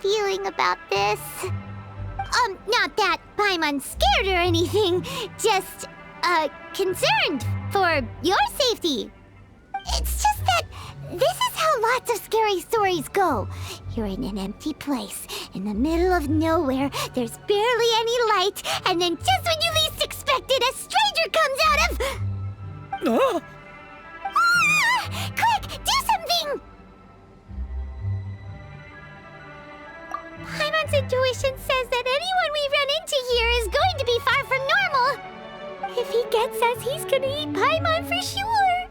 feeling about this. Not that Paimon's scared or anything, just, concerned for your safety. It's just that this is how lots of scary stories go. You're in an empty place, in the middle of nowhere, there's barely any light, and then just when you least expect it, a stranger comes out of... Quick, do something! Paimon's intuition says that anyone we run into here is going to be far from normal. If he gets us, he's gonna eat Paimon for sure.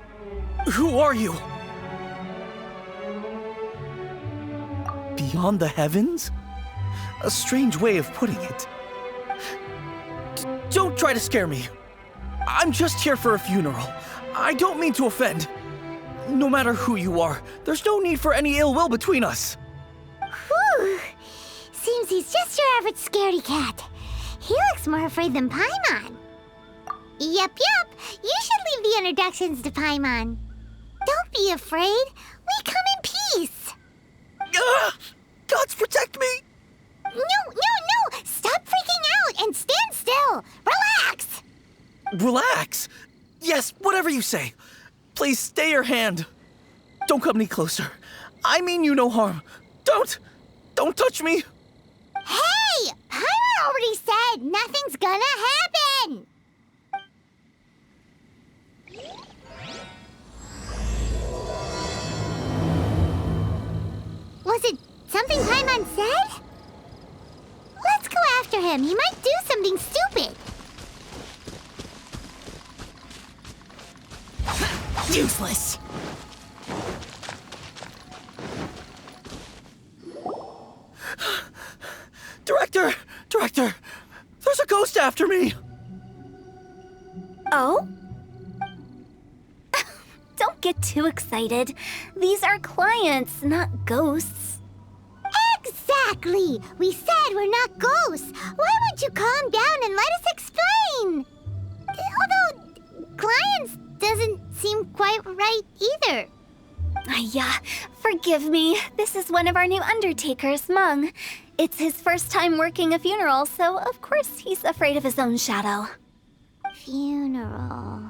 Who are you? Beyond the heavens? A strange way of putting it. Don't try to scare me. I'm just here for a funeral. I don't mean to offend. No matter who you are, there's no need for any ill will between us. Whew. Seems he's just your average scaredy cat. He looks more afraid than Paimon. Yep. You should leave the introductions to Paimon. Don't be afraid. We come in peace. Gods protect me! No! Stop freaking out and stand still! Relax! Relax? Yes, whatever you say. Please stay your hand. Don't come any closer. I mean you no harm. Don't touch me! Hey! Paimon already said nothing's gonna happen! Was it something Paimon said? Let's go after him. He might do something stupid. Useless. Director! There's a ghost after me! Oh? Don't get too excited. These are clients, not ghosts. Exactly! We said we're not ghosts. Why won't you calm down and let us explain? Although, clients doesn't seem quite right either. Yeah, forgive me. This is one of our new undertakers, Mung. It's his first time working a funeral, so of course he's afraid of his own shadow. Funeral.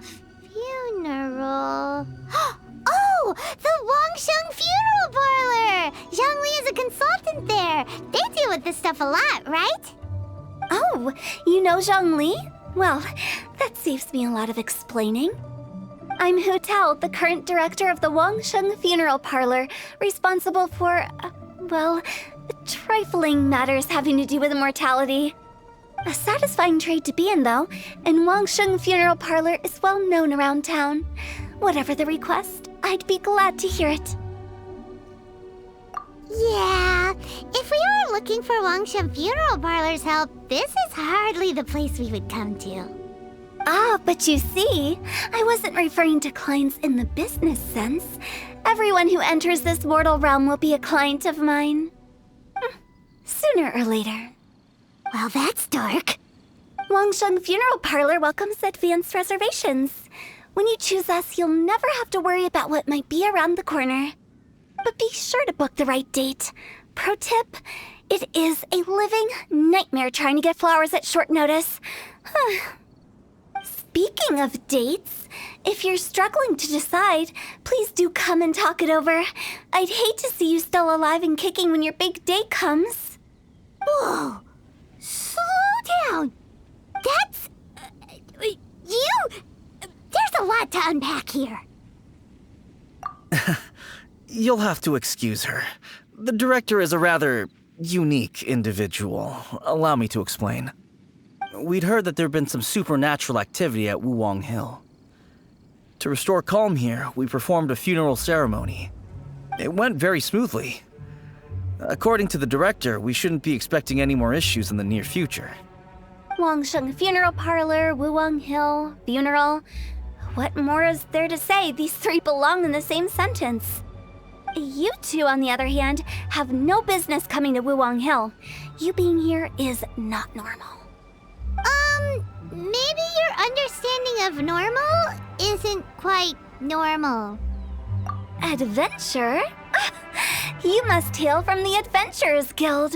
Oh! The Wangsheng Funeral Parlor! Zhongli is a consultant there. They deal with this stuff a lot, right? Oh, you know Zhongli? Well, that saves me a lot of explaining. I'm Hu Tao, the current director of the Wangsheng Funeral Parlor, responsible for, trifling matters having to do with immortality. A satisfying trade to be in, though, and Wangsheng Funeral Parlor is well known around town. Whatever the request, I'd be glad to hear it. Yeah, if we were looking for Wangsheng Funeral Parlor's help, this is hardly the place we would come to. Ah, but you see, I wasn't referring to clients in the business sense. Everyone who enters this mortal realm will be a client of mine. Sooner or later. Well, that's dark. Wangsheng Funeral Parlor welcomes advanced reservations. When you choose us, you'll never have to worry about what might be around the corner. But be sure to book the right date. Pro tip, it is a living nightmare trying to get flowers at short notice. Speaking of dates, if you're struggling to decide, please do come and talk it over. I'd hate to see you still alive and kicking when your big day comes. Whoa! Slow down! That's... There's a lot to unpack here. You'll have to excuse her. The director is a rather unique individual. Allow me to explain. We'd heard that there'd been some supernatural activity at Wuwang Hill. To restore calm here, we performed a funeral ceremony. It went very smoothly. According to the director, we shouldn't be expecting any more issues in the near future. Wangsheng Funeral Parlor, Wuwang Hill, funeral. What more is there to say? These three belong in the same sentence. You two, on the other hand, have no business coming to Wuwang Hill. You being here is not normal. Maybe your understanding of normal isn't quite normal. Adventure? You must hail from the Adventurers Guild.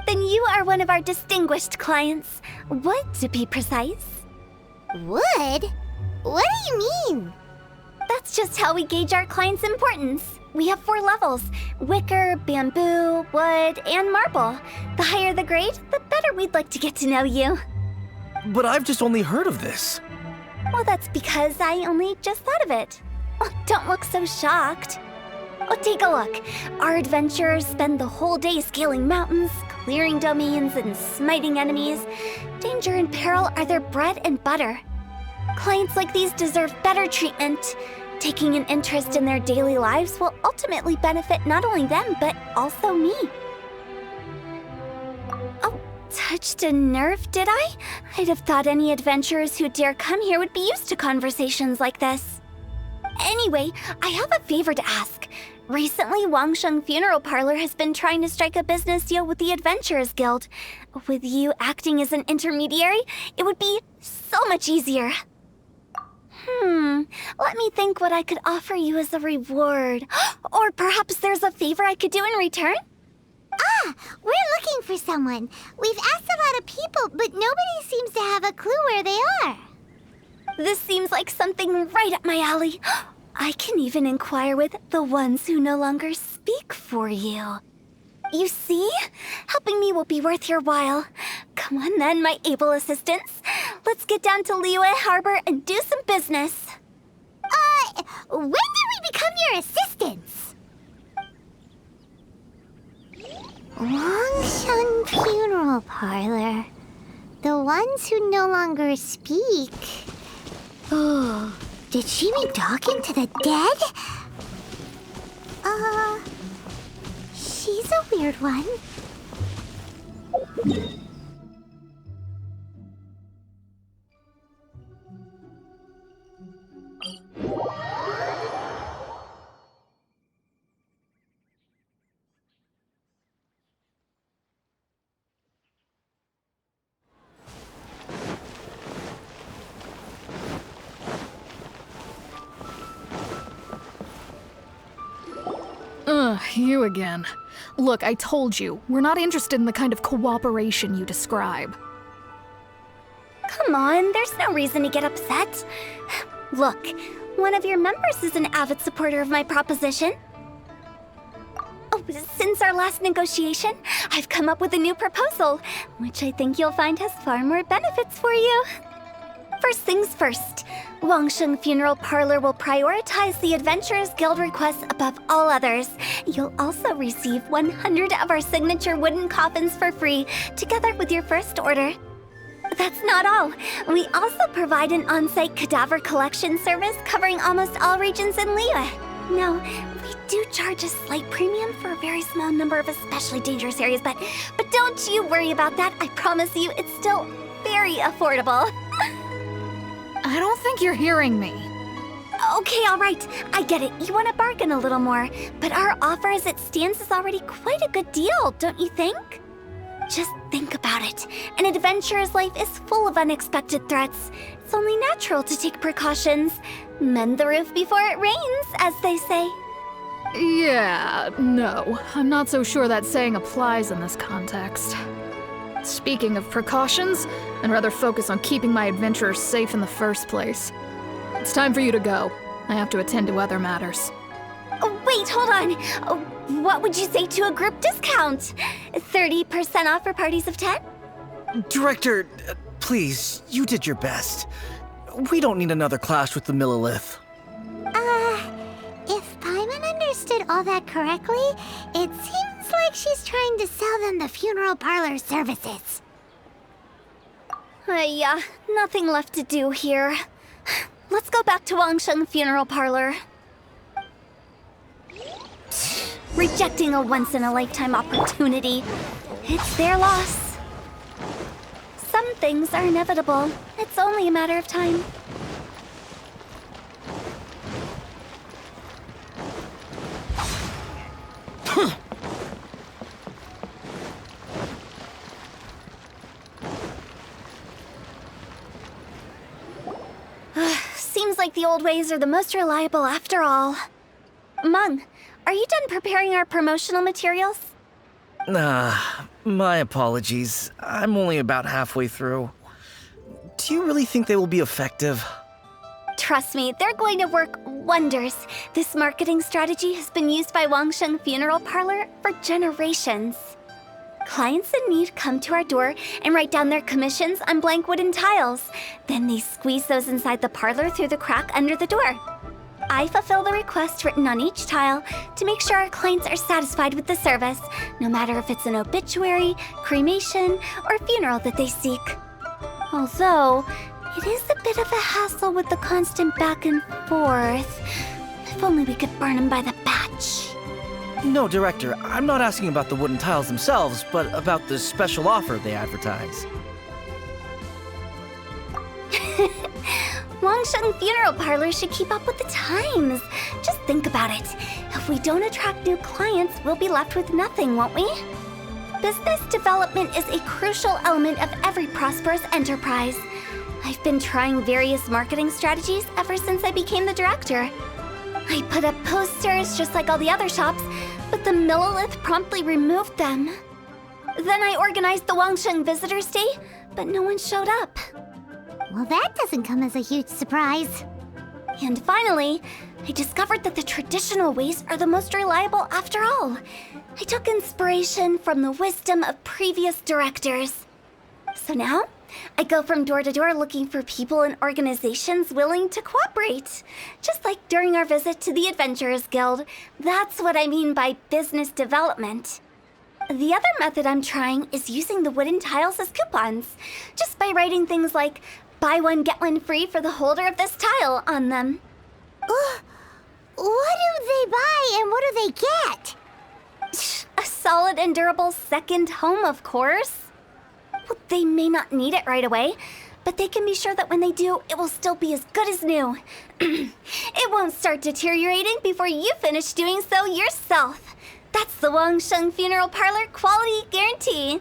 Then you are one of our distinguished clients. Wood, to be precise. Wood? What do you mean? That's just how we gauge our clients' importance. We have 4 levels: wicker, bamboo, wood, and marble. The higher the grade, the better we'd like to get to know you. But I've just only heard of this. Well, that's because I only just thought of it. Oh, don't look so shocked. Oh, take a look. Our adventurers spend the whole day scaling mountains, clearing domains, and smiting enemies. Danger and peril are their bread and butter. Clients like these deserve better treatment. Taking an interest in their daily lives will ultimately benefit not only them, but also me. Oh, touched a nerve, did I? I'd have thought any adventurers who dare come here would be used to conversations like this. Anyway, I have a favor to ask. Recently, Wangsheng Funeral Parlor has been trying to strike a business deal with the Adventurers Guild. With you acting as an intermediary, it would be so much easier. Let me think what I could offer you as a reward. Or perhaps there's a favor I could do in return? Ah, we're looking for someone. We've asked a lot of people, but nobody seems to have a clue where they are. This seems like something right up my alley. I can even inquire with the ones who no longer speak for you. You see? Helping me will be worth your while. Come on then, my able assistants. Let's get down to Liyue Harbor and do some business. When did we become your assistants? Wangsheng Funeral Parlor. The ones who no longer speak. Oh, did she mean talking to the dead? She's a weird one. You again. Look, I told you, we're not interested in the kind of cooperation you describe. Come on, there's no reason to get upset. Look, one of your members is an avid supporter of my proposition. Oh, since our last negotiation, I've come up with a new proposal, which I think you'll find has far more benefits for you. First things first, Wangsheng Funeral Parlor will prioritize the Adventurers Guild requests above all others. You'll also receive 100 of our signature wooden coffins for free, together with your first order. That's not all. We also provide an on-site cadaver collection service covering almost all regions in Liyue. Now, we do charge a slight premium for a very small number of especially dangerous areas, but don't you worry about that. I promise you, it's still very affordable. I don't think you're hearing me. Okay, all right. I get it. You want to bargain a little more, but our offer as it stands is already quite a good deal, don't you think? Just think about it. An adventurer's life is full of unexpected threats. It's only natural to take precautions. Mend the roof before it rains, as they say. Yeah, no. I'm not so sure that saying applies in this context. Speaking of precautions, I'd rather focus on keeping my adventurers safe in the first place. It's time for you to go. I have to attend to other matters. Oh, wait, hold on. Oh, what would you say to a group discount? 30% off for parties of 10? Director, please, you did your best. We don't need another clash with the Millilith. If Paimon understood all that correctly, it seems like she's trying to sell them the funeral parlor services. Yeah, nothing left to do here. Let's go back to Wangsheng Funeral Parlor. Rejecting a once-in-a-lifetime opportunity. It's their loss. Some things are inevitable. It's only a matter of time. Seems like the old ways are the most reliable after all. Meng, are you done preparing our promotional materials? My apologies. I'm only about halfway through. Do you really think they will be effective? Trust me, they're going to work wonders. This marketing strategy has been used by Wangsheng Funeral Parlor for generations. Clients in need come to our door and write down their commissions on blank wooden tiles. Then they squeeze those inside the parlor through the crack under the door. I fulfill the request written on each tile to make sure our clients are satisfied with the service, no matter if it's an obituary, cremation, or funeral that they seek. Although, it is a bit of a hassle with the constant back and forth. If only we could burn them by the batch. No, Director, I'm not asking about the wooden tiles themselves, but about the special offer they advertise. Wangsheng Funeral Parlor should keep up with the times. Just think about it. If we don't attract new clients, we'll be left with nothing, won't we? Business development is a crucial element of every prosperous enterprise. I've been trying various marketing strategies ever since I became the director. I put up posters just like all the other shops, but the Millilith promptly removed them. Then I organized the Wangsheng Visitors Day, but no one showed up. Well, that doesn't come as a huge surprise. And finally, I discovered that the traditional ways are the most reliable after all. I took inspiration from the wisdom of previous directors. So now, I go from door to door looking for people and organizations willing to cooperate. Just like during our visit to the Adventurers Guild. That's what I mean by business development. The other method I'm trying is using the wooden tiles as coupons. Just by writing things like, buy one, get one free for the holder of this tile on them. What do they buy and what do they get? A solid and durable second home, of course. Well, they may not need it right away, but they can be sure that when they do, it will still be as good as new. It won't start deteriorating before you finish doing so yourself. That's the Wangsheng Funeral Parlor quality guarantee.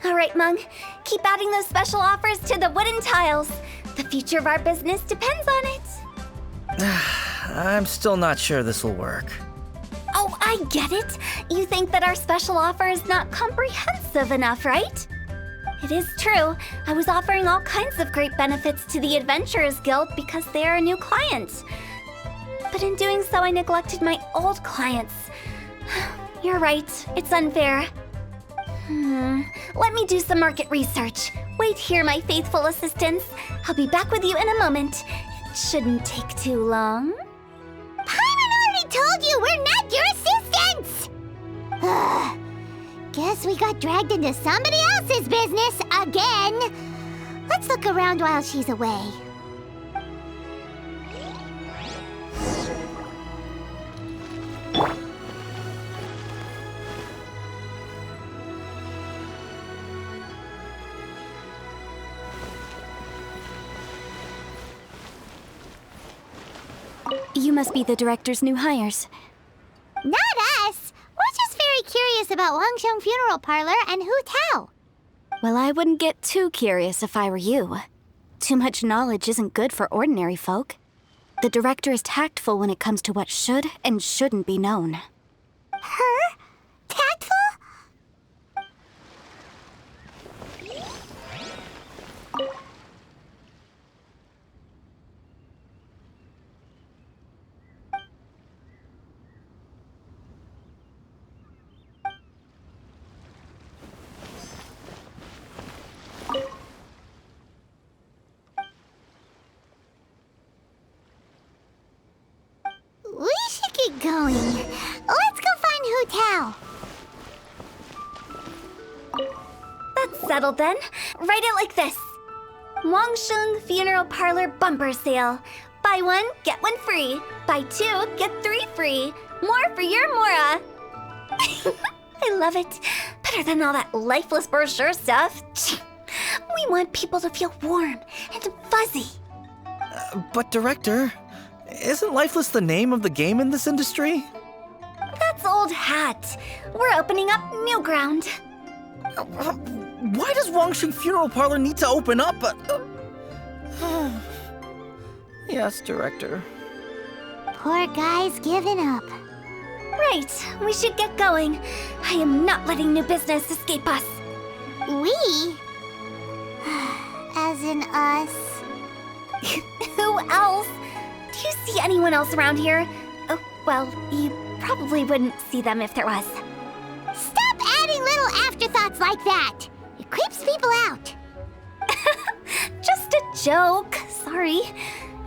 All right, Mung. Keep adding those special offers to the wooden tiles. The future of our business depends on it. I'm still not sure this will work. Oh, I get it. You think that our special offer is not comprehensive enough, right? It is true. I was offering all kinds of great benefits to the Adventurers Guild because they are a new client. But in doing so, I neglected my old clients. You're right. It's unfair. Let me do some market research. Wait here, my faithful assistants. I'll be back with you in a moment. It shouldn't take too long. Paimon already told you we're not your assistants! Guess we got dragged into somebody else's business again. Let's look around while she's away. You must be the director's new hires. Not us! We're just very curious about Wangsheng Funeral Parlor and Hu Tao. Well, I wouldn't get too curious if I were you. Too much knowledge isn't good for ordinary folk. The director is tactful when it comes to what should and shouldn't be known. Her? Tactful? We should get going. Let's go find Hu Tao. That's settled then. Write it like this. Wangsheng Funeral Parlor Bumper Sale. Buy one, get one free. Buy two, get three free. More for your Mora. I love it. Better than all that lifeless brochure stuff. We want people to feel warm and fuzzy. But Director, isn't Lifeless the name of the game in this industry? That's old hat. We're opening up new ground. Why does Wangsheng Funeral Parlor need to open up? Yes, Director. Poor guy's given up. Right, we should get going. I am not letting new business escape us. We? As in us. Who else? Do you see anyone else around here? Oh, well, you probably wouldn't see them if there was. Stop adding little afterthoughts like that! It creeps people out. Just a joke. Sorry.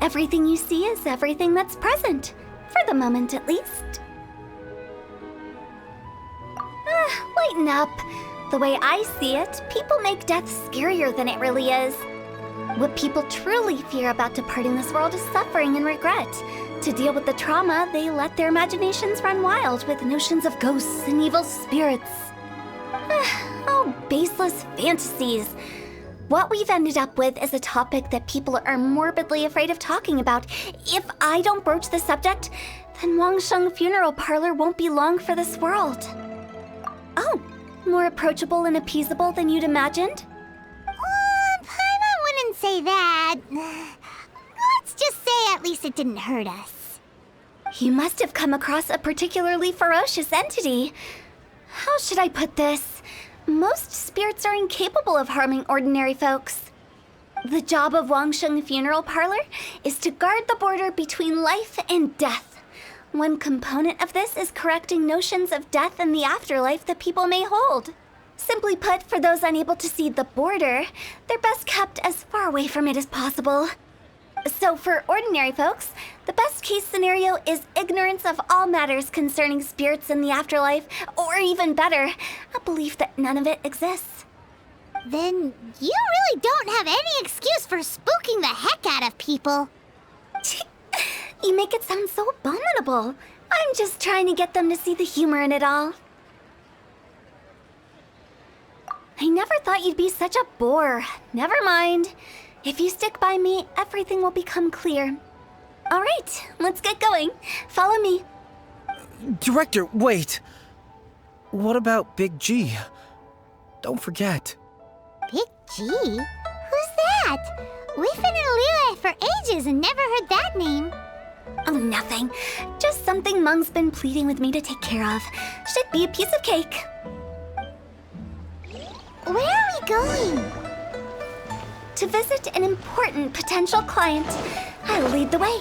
Everything you see is everything that's present. For the moment, at least. Lighten up. The way I see it, people make death scarier than it really is. What people truly fear about departing this world is suffering and regret. To deal with the trauma, they let their imaginations run wild with notions of ghosts and evil spirits. Oh, baseless fantasies. What we've ended up with is a topic that people are morbidly afraid of talking about. If I don't broach the subject, then Wangsheng Funeral Parlor won't be long for this world. Oh, more approachable and appeasable than you'd imagined? Paimon wouldn't say that. Let's just say at least it didn't hurt us. You must have come across a particularly ferocious entity. How should I put this? Most spirits are incapable of harming ordinary folks. The job of Wangsheng Funeral Parlor is to guard the border between life and death. One component of this is correcting notions of death and the afterlife that people may hold. Simply put, for those unable to see the border, they're best kept as far away from it as possible. So for ordinary folks, the best case scenario is ignorance of all matters concerning spirits in the afterlife, or even better, a belief that none of it exists. Then you really don't have any excuse for spooking the heck out of people. You make it sound so abominable. I'm just trying to get them to see the humor in it all. I never thought you'd be such a bore. Never mind. If you stick by me, everything will become clear. All right, let's get going. Follow me. Director, wait! What about Big G? Don't forget. Big G? Who's that? We've been in Liyue for ages and never heard that name. Oh, nothing. Just something Mung's been pleading with me to take care of. Should be a piece of cake. Where are we going? To visit an important potential client. I'll lead the way.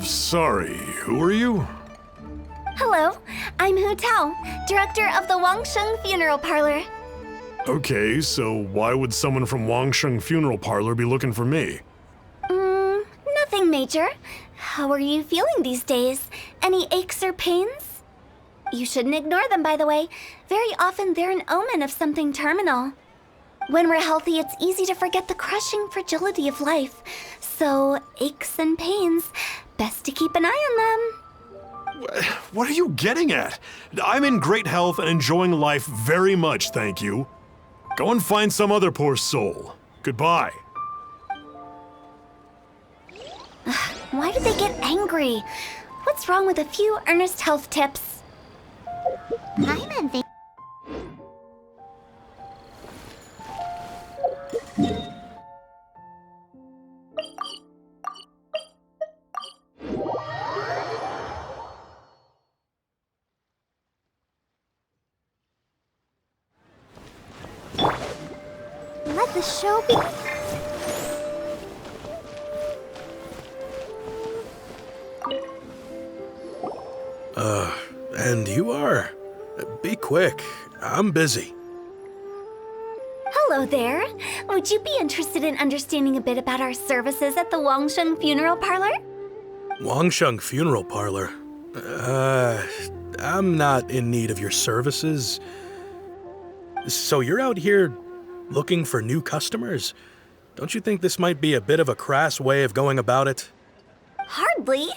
Sorry, who are you? Hello, I'm Hu Tao, director of the Wangsheng Funeral Parlor. Okay, so why would someone from Wangsheng Funeral Parlor be looking for me? Nothing major. How are you feeling these days? Any aches or pains? You shouldn't ignore them, by the way. Very often they're an omen of something terminal. When we're healthy, it's easy to forget the crushing fragility of life. So, aches and pains, best to keep an eye on them. What are you getting at? I'm in great health and enjoying life very much, thank you. Go and find some other poor soul. Goodbye. Why do they get angry? What's wrong with a few earnest health tips? Paimon thinks. Let the show be. And you are? Be quick. I'm busy. Hello there. Would you be interested in understanding a bit about our services at the Wangsheng Funeral Parlor? Wangsheng Funeral Parlor? I'm not in need of your services. So you're out here looking for new customers? Don't you think this might be a bit of a crass way of going about it? Hardly.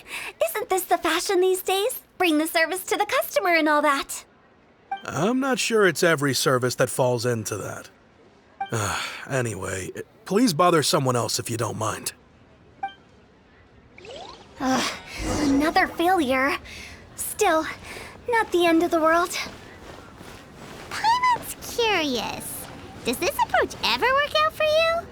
Isn't this the fashion these days? Bring the service to the customer and all that. I'm not sure it's every service that falls into that. Anyway, please bother someone else if you don't mind. Ugh, another failure. Still, not the end of the world. Paimon's curious. Does this approach ever work out for you?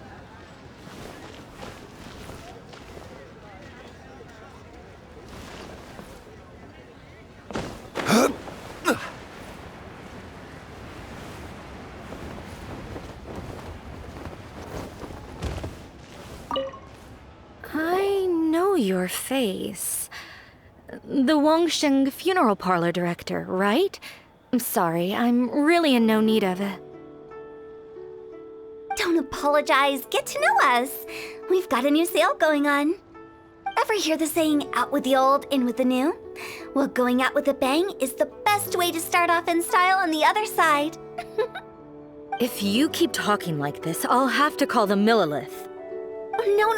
I know your face. The Wangsheng funeral parlor director, right? I'm sorry, I'm really in no need of it. Don't apologize. Get to know us. We've got a new sale going on. Ever hear the saying, out with the old, in with the new? Well, going out with a bang is the best way to start off in style on the other side. If you keep talking like this, I'll have to call the Millilith. No.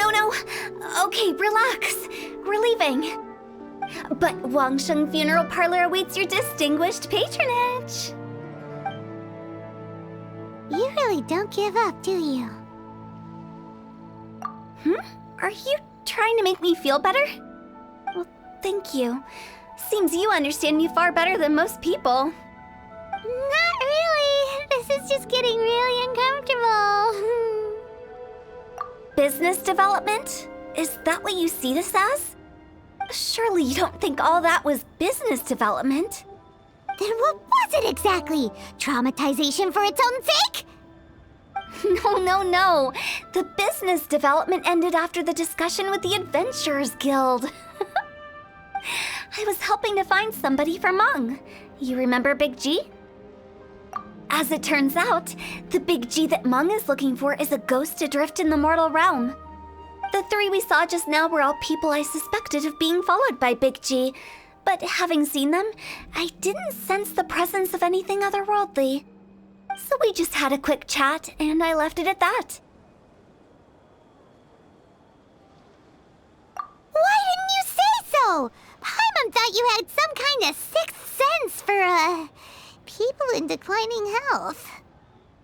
Okay, relax. We're leaving. But Wangsheng Funeral Parlor awaits your distinguished patronage. You really don't give up, do you? Are you trying to make me feel better? Well, thank you. Seems you understand me far better than most people. Not really. This is just getting really uncomfortable. Business development? Is that what you see this as? Surely you don't think all that was business development? Then what was it exactly? Traumatization for its own sake? No. The business development ended after the discussion with the Adventurers Guild. I was helping to find somebody for Meng. You remember Big G? As it turns out, the Big G that Meng is looking for is a ghost adrift in the mortal realm. The three we saw just now were all people I suspected of being followed by Big G, but having seen them, I didn't sense the presence of anything otherworldly. So we just had a quick chat, and I left it at that. Why didn't you say so? Paimon thought you had some kind of sixth sense for, people in declining health.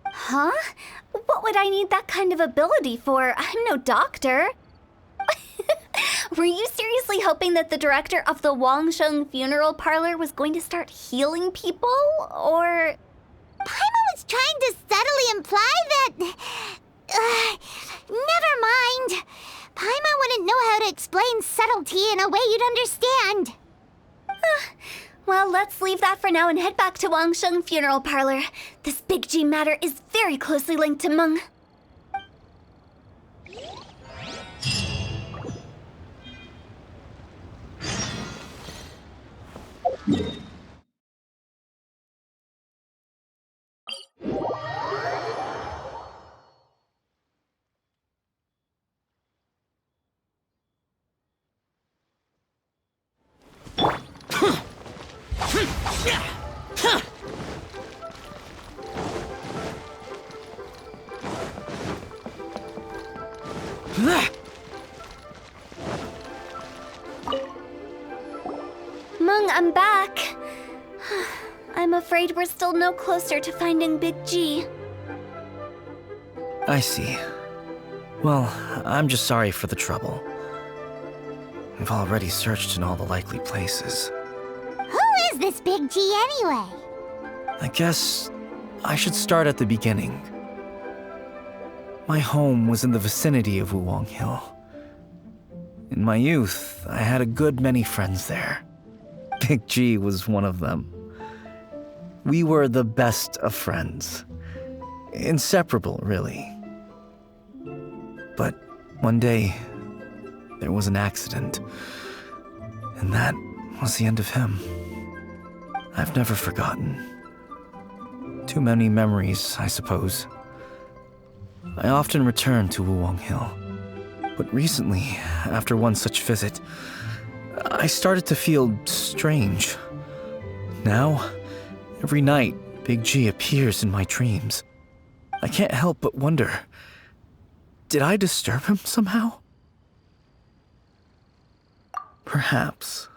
Huh? What would I need that kind of ability for? I'm no doctor. Were you seriously hoping that the director of the Wangsheng Funeral Parlor was going to start healing people, or...? Paimon was trying to subtly imply that... never mind. Paimon wouldn't know how to explain subtlety in a way you'd understand. Well, let's leave that for now and head back to Wangsheng Funeral Parlor. This Big G matter is very closely linked to Meng. Meng, I'm back. I'm afraid we're still no closer to finding Big G. I see. Well, I'm just sorry for the trouble. We've already searched in all the likely places. Who is this Big G anyway? I guess I should start at the beginning. My home was in the vicinity of Wuwang Hill. In my youth, I had a good many friends there. Big G was one of them. We were the best of friends. Inseparable, really. But one day, there was an accident. And that was the end of him. I've never forgotten. Too many memories, I suppose. I often return to Wuwang Hill. But recently, after one such visit, I started to feel strange. Now, every night, Big G appears in my dreams. I can't help but wonder, did I disturb him somehow? Perhaps.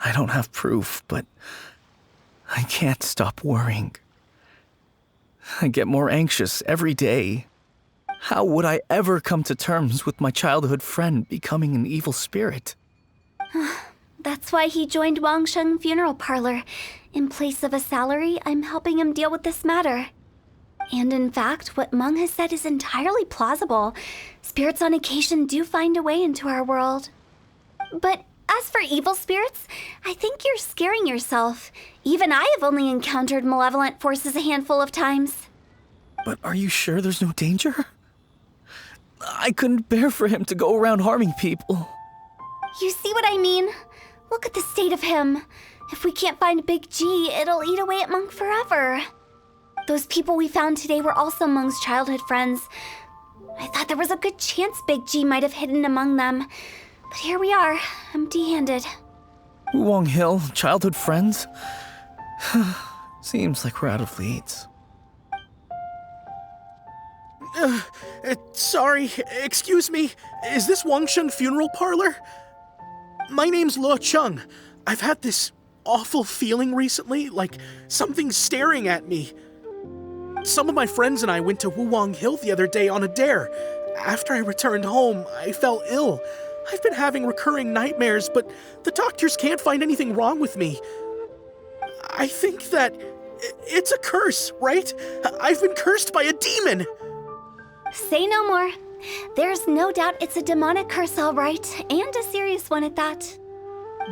I don't have proof, but I can't stop worrying. I get more anxious every day. How would I ever come to terms with my childhood friend becoming an evil spirit? That's why he joined Wangsheng Funeral Parlor. In place of a salary, I'm helping him deal with this matter. And in fact, what Meng has said is entirely plausible. Spirits on occasion do find a way into our world. But as for evil spirits, I think you're scaring yourself. Even I have only encountered malevolent forces a handful of times. But are you sure there's no danger? I couldn't bear for him to go around harming people. You see what I mean? Look at the state of him. If we can't find Big G, it'll eat away at Monk forever. Those people we found today were also Meng's childhood friends. I thought there was a good chance Big G might have hidden among them. But here we are, empty-handed. Wulong Hill, childhood friends? Seems like we're out of leads. Sorry, excuse me. Is this Wangsheng Funeral Parlor? My name's Luo Chung. I've had this awful feeling recently, like something's staring at me. Some of my friends and I went to Wulong Hill the other day on a dare. After I returned home, I fell ill. I've been having recurring nightmares, but the doctors can't find anything wrong with me. I think that it's a curse, right? I've been cursed by a demon. Say no more. There's no doubt it's a demonic curse, all right, and a serious one at that.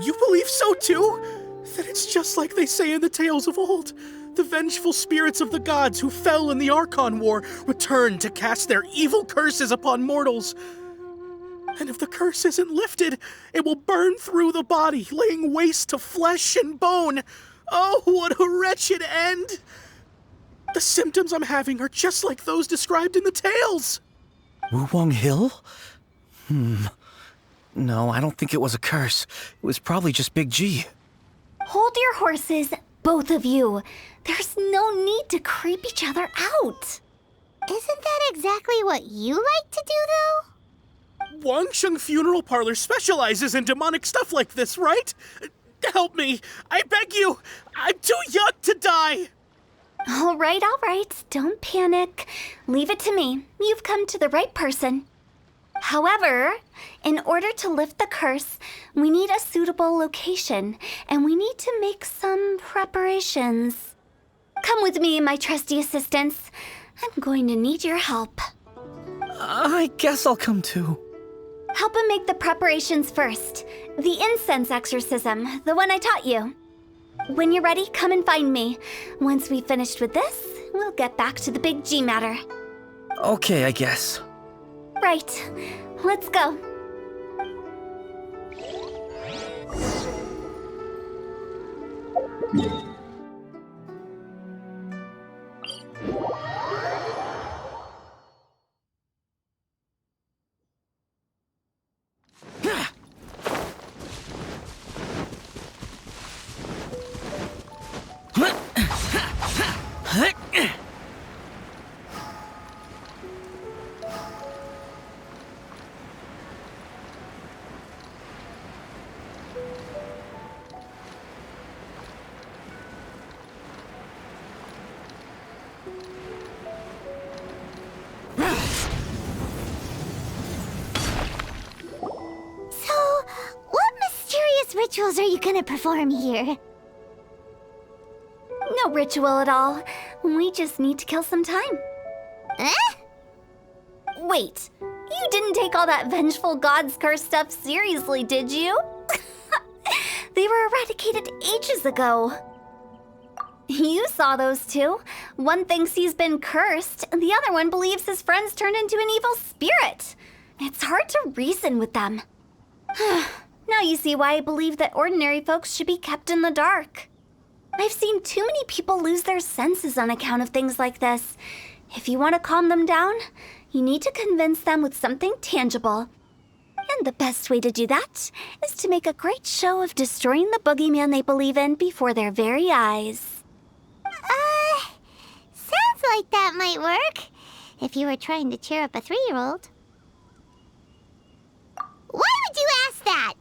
You believe so too? That it's just like they say in the tales of old. The vengeful spirits of the gods who fell in the Archon War return to cast their evil curses upon mortals. And if the curse isn't lifted, it will burn through the body, laying waste to flesh and bone. Oh, what a wretched end! The symptoms I'm having are just like those described in the tales. Wulong Hill? No, I don't think it was a curse. It was probably just Big G. Hold your horses, both of you. There's no need to creep each other out. Isn't that exactly what you like to do, though? Wangsheng Funeral Parlor specializes in demonic stuff like this, right? Help me, I beg you. I'm too young to die. All right. Don't panic. Leave it to me. You've come to the right person. However, in order to lift the curse, we need a suitable location, and we need to make some preparations. Come with me, my trusty assistants. I'm going to need your help. I guess I'll come too. Help him make the preparations first. The incense exorcism, the one I taught you. When you're ready, come and find me. Once we've finished with this, we'll get back to the Big G matter. Okay, I guess. Right. Let's go. Rituals are you gonna perform here? No ritual at all. We just need to kill some time. Eh? Wait, you didn't take all that vengeful god's curse stuff seriously, did you? They were eradicated ages ago. You saw those two. One thinks he's been cursed, and the other one believes his friends turned into an evil spirit. It's hard to reason with them. Now you see why I believe that ordinary folks should be kept in the dark. I've seen too many people lose their senses on account of things like this. If you want to calm them down, you need to convince them with something tangible. And the best way to do that is to make a great show of destroying the boogeyman they believe in before their very eyes. Sounds like that might work. If you were trying to cheer up a 3-year-old. Why would you ask that?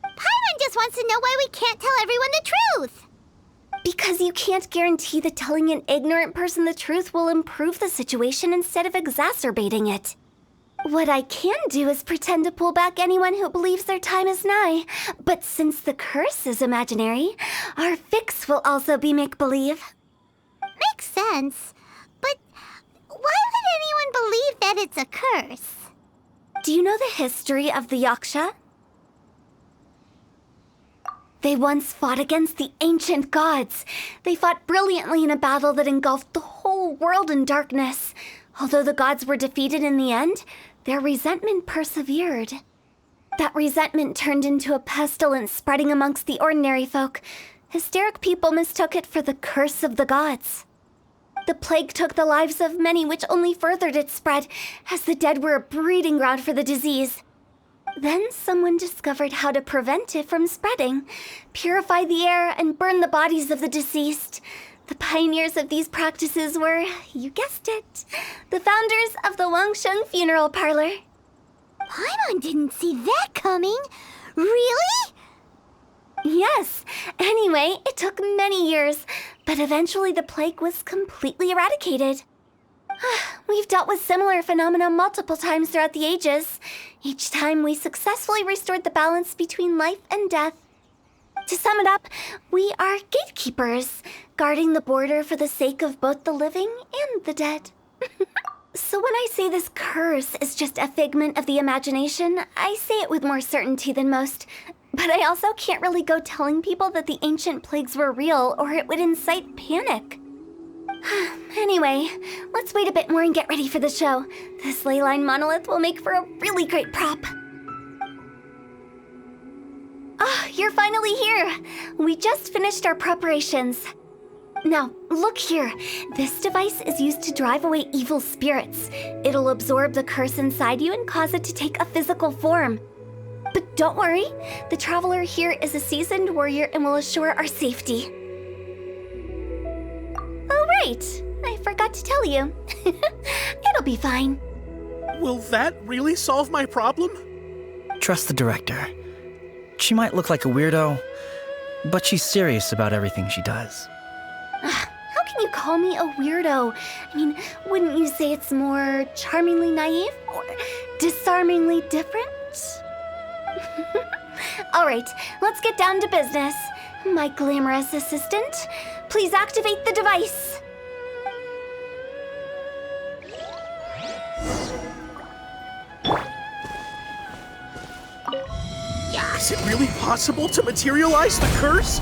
Paimon just wants to know why we can't tell everyone the truth. Because you can't guarantee that telling an ignorant person the truth will improve the situation instead of exacerbating it. What I can do is pretend to pull back anyone who believes their time is nigh. But since the curse is imaginary, our fix will also be make-believe. Makes sense. But why would anyone believe that it's a curse? Do you know the history of the Yaksha? They once fought against the ancient gods. They fought brilliantly in a battle that engulfed the whole world in darkness. Although the gods were defeated in the end, their resentment persevered. That resentment turned into a pestilence spreading amongst the ordinary folk. Hysteric people mistook it for the curse of the gods. The plague took the lives of many, which only furthered its spread, as the dead were a breeding ground for the disease. Then someone discovered how to prevent it from spreading, purify the air, and burn the bodies of the deceased. The pioneers of these practices were, you guessed it, the founders of the Wangsheng Funeral Parlor. Paimon didn't see that coming. Really? Yes. Anyway, it took many years, but eventually the plague was completely eradicated. We've dealt with similar phenomena multiple times throughout the ages. Each time we successfully restored the balance between life and death. To sum it up, we are gatekeepers, guarding the border for the sake of both the living and the dead. So when I say this curse is just a figment of the imagination, I say it with more certainty than most. But I also can't really go telling people that the ancient plagues were real, or it would incite panic. Anyway, let's wait a bit more and get ready for the show. This ley line monolith will make for a really great prop. You're finally here! We just finished our preparations. Now, look here. This device is used to drive away evil spirits. It'll absorb the curse inside you and cause it to take a physical form. But don't worry, the traveler here is a seasoned warrior and will assure our safety. Oh, right. I forgot to tell you. It'll be fine. Will that really solve my problem? Trust the director. She might look like a weirdo, but she's serious about everything she does. How can you call me a weirdo? I mean, wouldn't you say it's more charmingly naive or disarmingly different? All right, let's get down to business. My glamorous assistant, please activate the device. Is it really possible to materialize the curse?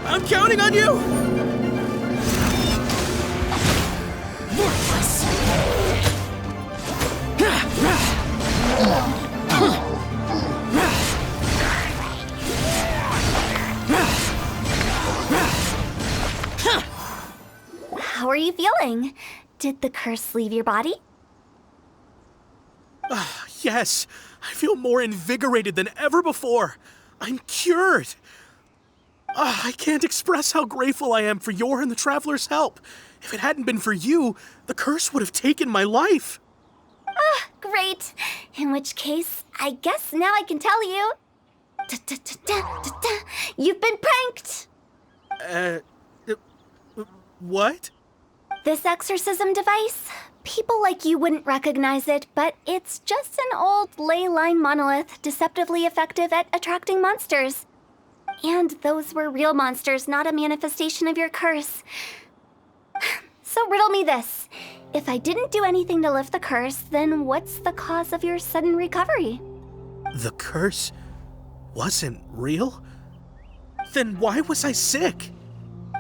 I'm counting on you! How are you feeling? Did the curse leave your body? Yes, I feel more invigorated than ever before. I'm cured. I can't express how grateful I am for your and the Traveler's help. If it hadn't been for you, the curse would have taken my life. Great. In which case, I guess now I can tell you. You've been pranked! What? This exorcism device, people like you wouldn't recognize it, but it's just an old ley line monolith deceptively effective at attracting monsters. And those were real monsters, not a manifestation of your curse. So riddle me this. If I didn't do anything to lift the curse, then what's the cause of your sudden recovery? The curse wasn't real? Then why was I sick?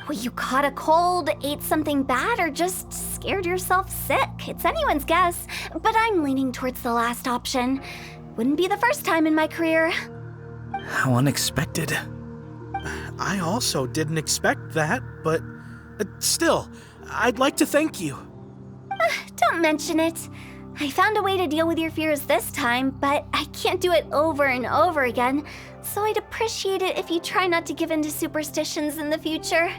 Well, you caught a cold, ate something bad, or just scared yourself sick. It's anyone's guess, but I'm leaning towards the last option. Wouldn't be the first time in my career. How unexpected. I also didn't expect that, but still, I'd like to thank you. Don't mention it. I found a way to deal with your fears this time, but I can't do it over and over again, so I'd appreciate it if you try not to give in to superstitions in the future.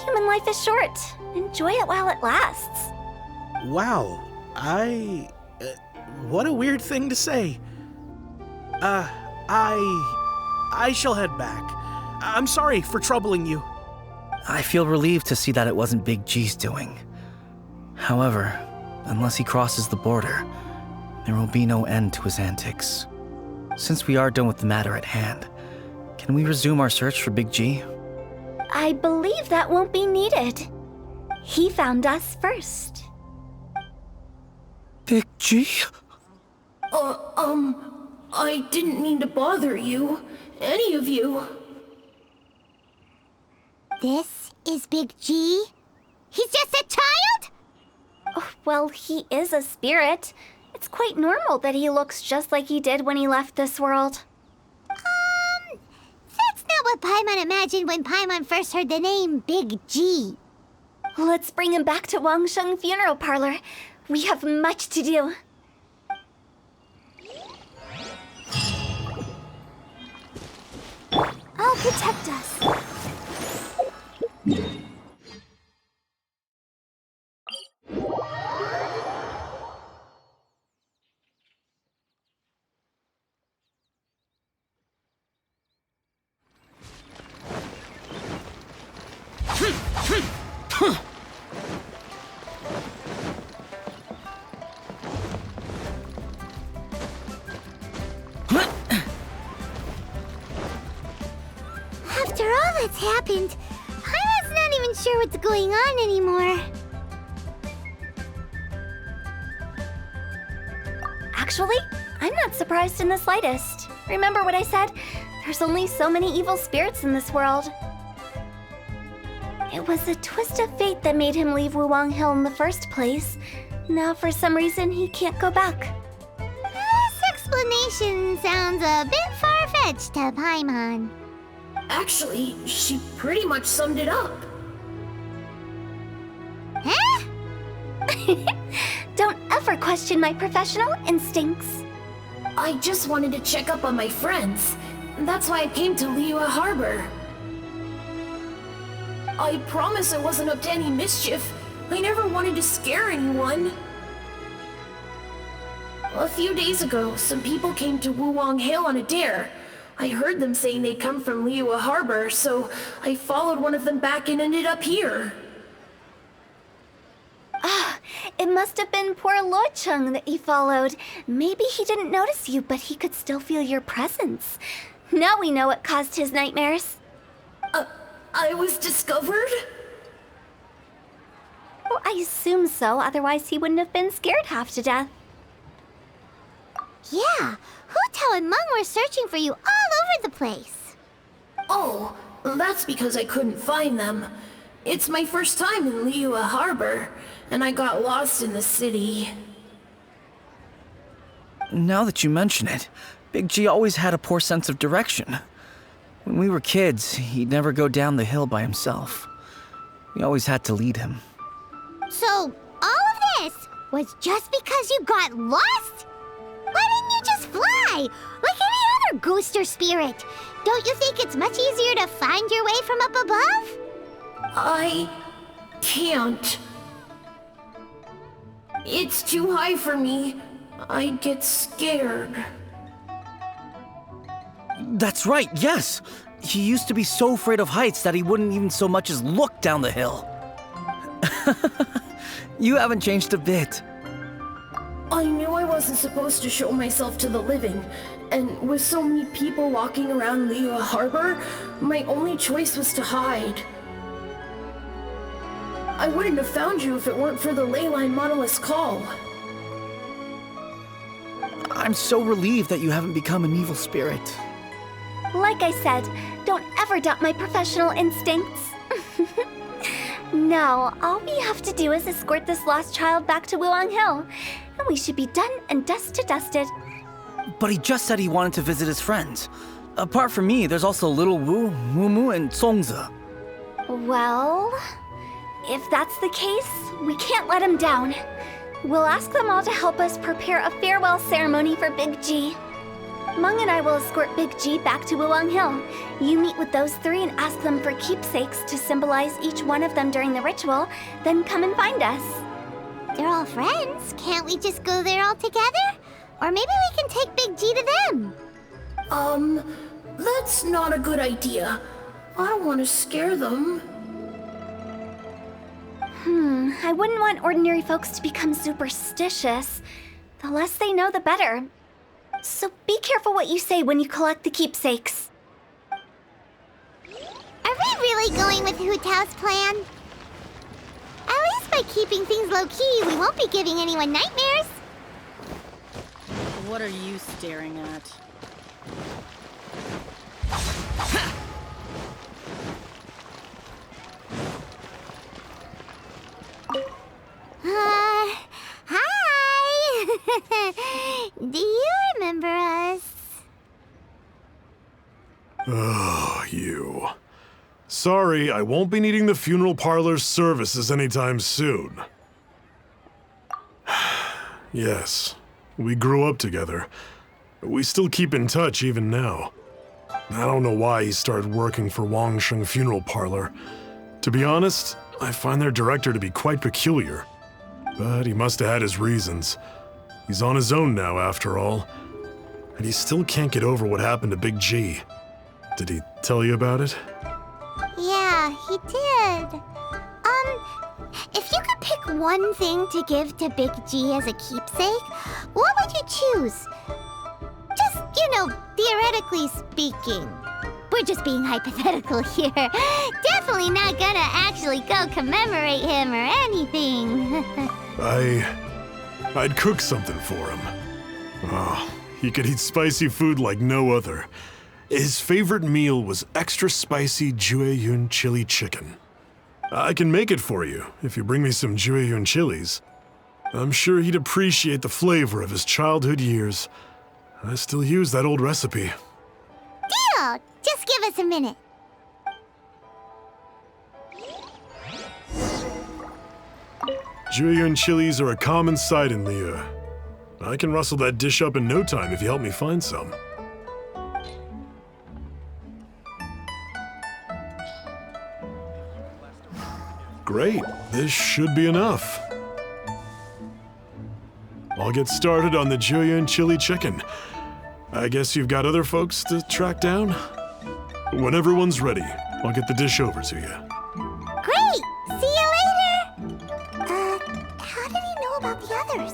Human life is short. Enjoy it while it lasts. Wow, what a weird thing to say. I shall head back. I'm sorry for troubling you. I feel relieved to see that it wasn't Big G's doing. However, unless he crosses the border, there will be no end to his antics. Since we are done with the matter at hand, can we resume our search for Big G? I believe that won't be needed. He found us first. Big G? I didn't mean to bother you. Any of you. This is Big G? He's just a child? Oh, well, he is a spirit. It's quite normal that he looks just like he did when he left this world. That's not what Paimon imagined when Paimon first heard the name Big G. Let's bring him back to Wangsheng Funeral Parlor. We have much to do. I'll protect us. After all that's happened, Paimon's not even sure what's going on anymore. Actually, I'm not surprised in the slightest. Remember what I said? There's only so many evil spirits in this world. It was a twist of fate that made him leave Wuwang Hill in the first place. Now, for some reason, he can't go back. This explanation sounds a bit far-fetched to Paimon. Actually, she pretty much summed it up. Huh? Don't ever question my professional instincts. I just wanted to check up on my friends. That's why I came to Liyue Harbor. I promise I wasn't up to any mischief. I never wanted to scare anyone. A few days ago, some people came to Wuwang Hill on a dare. I heard them saying they'd come from Liyue Harbor, so I followed one of them back and ended up here. It must have been poor Luocheng that you followed. Maybe he didn't notice you, but he could still feel your presence. Now we know what caused his nightmares. I was discovered? Well, I assume so, otherwise he wouldn't have been scared half to death. Yeah, Hu Tao and Meng were searching for you all over the place. Oh, that's because I couldn't find them. It's my first time in Liyue Harbor, and I got lost in the city. Now that you mention it, Big G always had a poor sense of direction. When we were kids, he'd never go down the hill by himself. We always had to lead him. So, all of this was just because you got lost? Why didn't you just fly? Like any other ghost or spirit? Don't you think it's much easier to find your way from up above? I can't. It's too high for me. I'd get scared. That's right, yes! He used to be so afraid of heights that he wouldn't even so much as look down the hill. You haven't changed a bit. I knew I wasn't supposed to show myself to the living, and with so many people walking around Liyue Harbor, my only choice was to hide. I wouldn't have found you if it weren't for the Leyline Monolith's call. I'm so relieved that you haven't become an evil spirit. Like I said, don't ever doubt my professional instincts. Now, all we have to do is escort this lost child back to Wuwang Hill, and we should be done and dust to dusted. But he just said he wanted to visit his friends. Apart from me, there's also Little Wu, Mumu, and Songza. Well, if that's the case, we can't let him down. We'll ask them all to help us prepare a farewell ceremony for Big G. Meng and I will escort Big G back to Wuwang Hill. You meet with those three and ask them for keepsakes to symbolize each one of them during the ritual, then come and find us. They're all friends. Can't we just go there all together? Or maybe we can take Big G to them. That's not a good idea. I don't want to scare them. I wouldn't want ordinary folks to become superstitious. The less they know, the better. So be careful what you say when you collect the keepsakes. Are we really going with Hu Tao's plan? At least by keeping things low-key, we won't be giving anyone nightmares. What are you staring at? Hi! Do you remember us? Oh, you. Sorry, I won't be needing the funeral parlor's services anytime soon. Yes, we grew up together. We still keep in touch even now. I don't know why he started working for Wangsheng Funeral Parlor. To be honest, I find their director to be quite peculiar. But he must have had his reasons. He's on his own now, after all. And he still can't get over what happened to Big G. Did he tell you about it? Yeah, he did. If you could pick one thing to give to Big G as a keepsake, what would you choose? Just, theoretically speaking. We're just being hypothetical here. Definitely not gonna actually go commemorate him or anything. I'd cook something for him. Oh, he could eat spicy food like no other. His favorite meal was extra spicy Jueyun chili chicken. I can make it for you if you bring me some Jueyun chilies. I'm sure he'd appreciate the flavor of his childhood years. I still use that old recipe. Deal! Just give us a minute. Jueyun chilies are a common sight in Liyue. I can rustle that dish up in no time if you help me find some. Great, this should be enough. I'll get started on the Jueyun chili chicken. I guess you've got other folks to track down? When everyone's ready, I'll get the dish over to you. Great! See you later! How did he know about the others?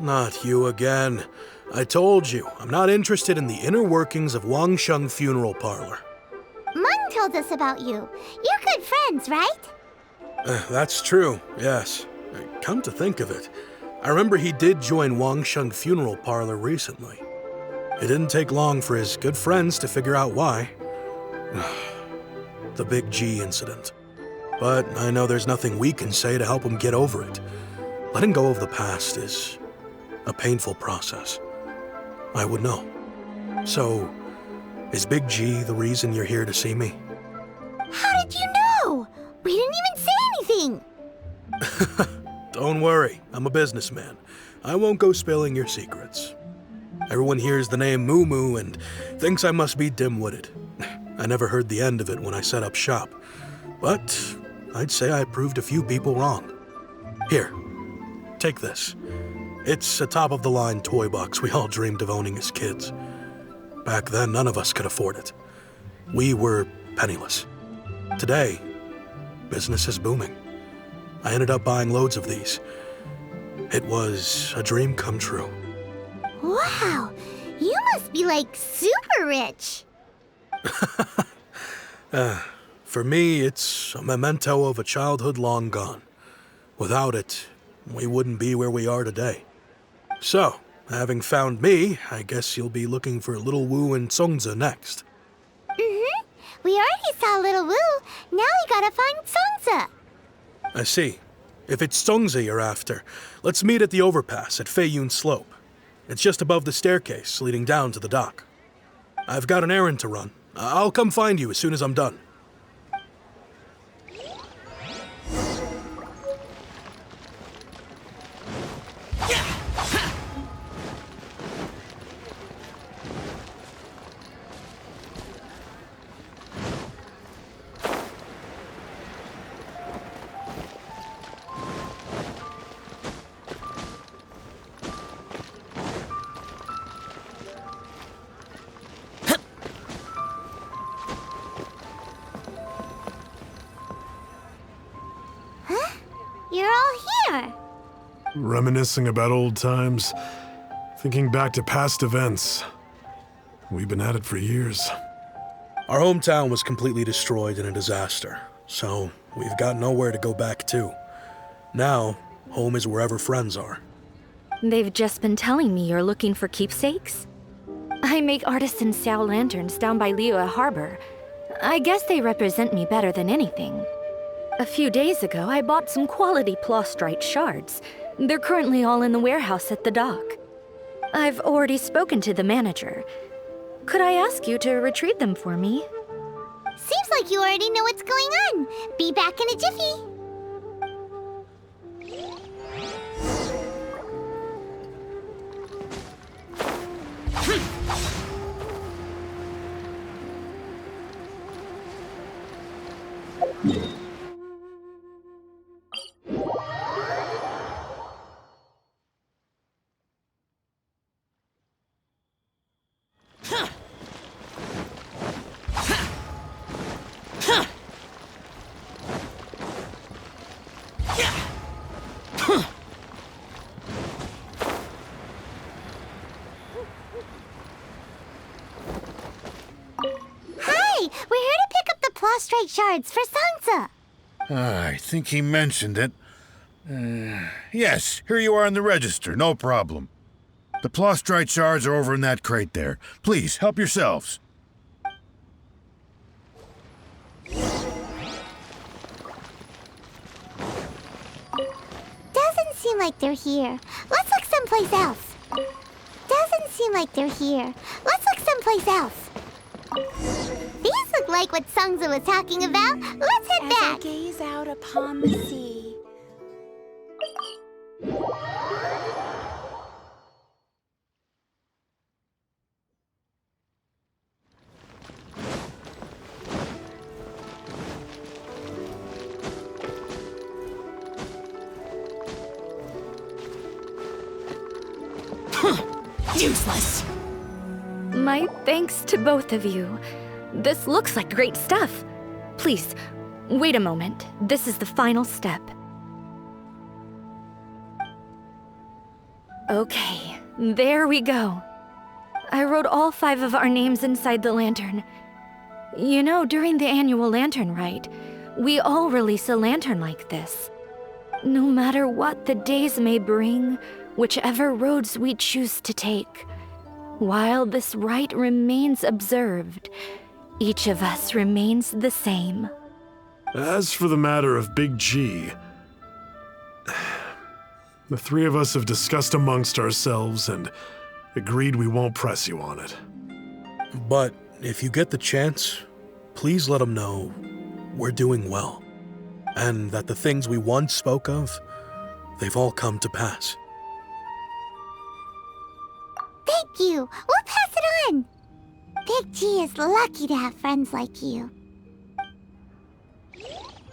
Not you again. I told you, I'm not interested in the inner workings of Wangsheng Funeral Parlor. Mung told us about you. You're good friends, right? That's true, yes. Come to think of it, I remember he did join Wangsheng Funeral Parlor recently. It didn't take long for his good friends to figure out why. The Big G incident. But I know there's nothing we can say to help him get over it. Letting go of the past is a painful process. I would know. So, is Big G the reason you're here to see me? How did you know? We didn't even say anything. Don't worry, I'm a businessman. I won't go spilling your secrets. Everyone hears the name Moo Moo and thinks I must be dim-witted. I never heard the end of it when I set up shop. But I'd say I proved a few people wrong. Here, take this. It's a top-of-the-line toy box we all dreamed of owning as kids. Back then, none of us could afford it. We were penniless. Today, business is booming. I ended up buying loads of these. It was a dream come true. Wow, you must be like super rich. For me, it's a memento of a childhood long gone. Without it, we wouldn't be where we are today. So, having found me, I guess you'll be looking for Little Wu and Songza next. Mm-hmm. We already saw Little Wu. Now we gotta find Songza. I see. If it's Songza you're after, let's meet at the overpass at Feiyun Slope. It's just above the staircase leading down to the dock. I've got an errand to run. I'll come find you as soon as I'm done. You're all here. Reminiscing about old times, thinking back to past events. We've been at it for years. Our hometown was completely destroyed in a disaster, so we've got nowhere to go back to. Now, home is wherever friends are. They've just been telling me you're looking for keepsakes. I make artisan sail lanterns down by Liyue Harbor. I guess they represent me better than anything. A few days ago, I bought some quality plastrite shards. They're currently all in the warehouse at the dock. I've already spoken to the manager. Could I ask you to retrieve them for me? Seems like you already know what's going on. Be back in a jiffy. Hi, we're here to pick up the plastrite shards for Sansa. I think he mentioned it. Yes, here you are in the register, no problem. The plastrite shards are over in that crate there. Please, help yourselves. Doesn't seem like they're here. Let's look someplace else. Doesn't seem like they're here. Let's look someplace else. These look like what Sungza was talking about. Let's head As I back. gaze out upon the sea. Useless. My thanks to both of you. This looks like great stuff. Please, wait a moment. This is the final step. Okay, there we go. I wrote all 5 of our names inside the lantern. You know, during the annual lantern rite, we all release a lantern like this. No matter what the days may bring, whichever roads we choose to take, while this rite remains observed, each of us remains the same. As for the matter of Big G, the 3 of us have discussed amongst ourselves and agreed we won't press you on it. But if you get the chance, please let them know we're doing well, and that the things we once spoke of, they've all come to pass. Thank you. We'll pass it on. Big G is lucky to have friends like you.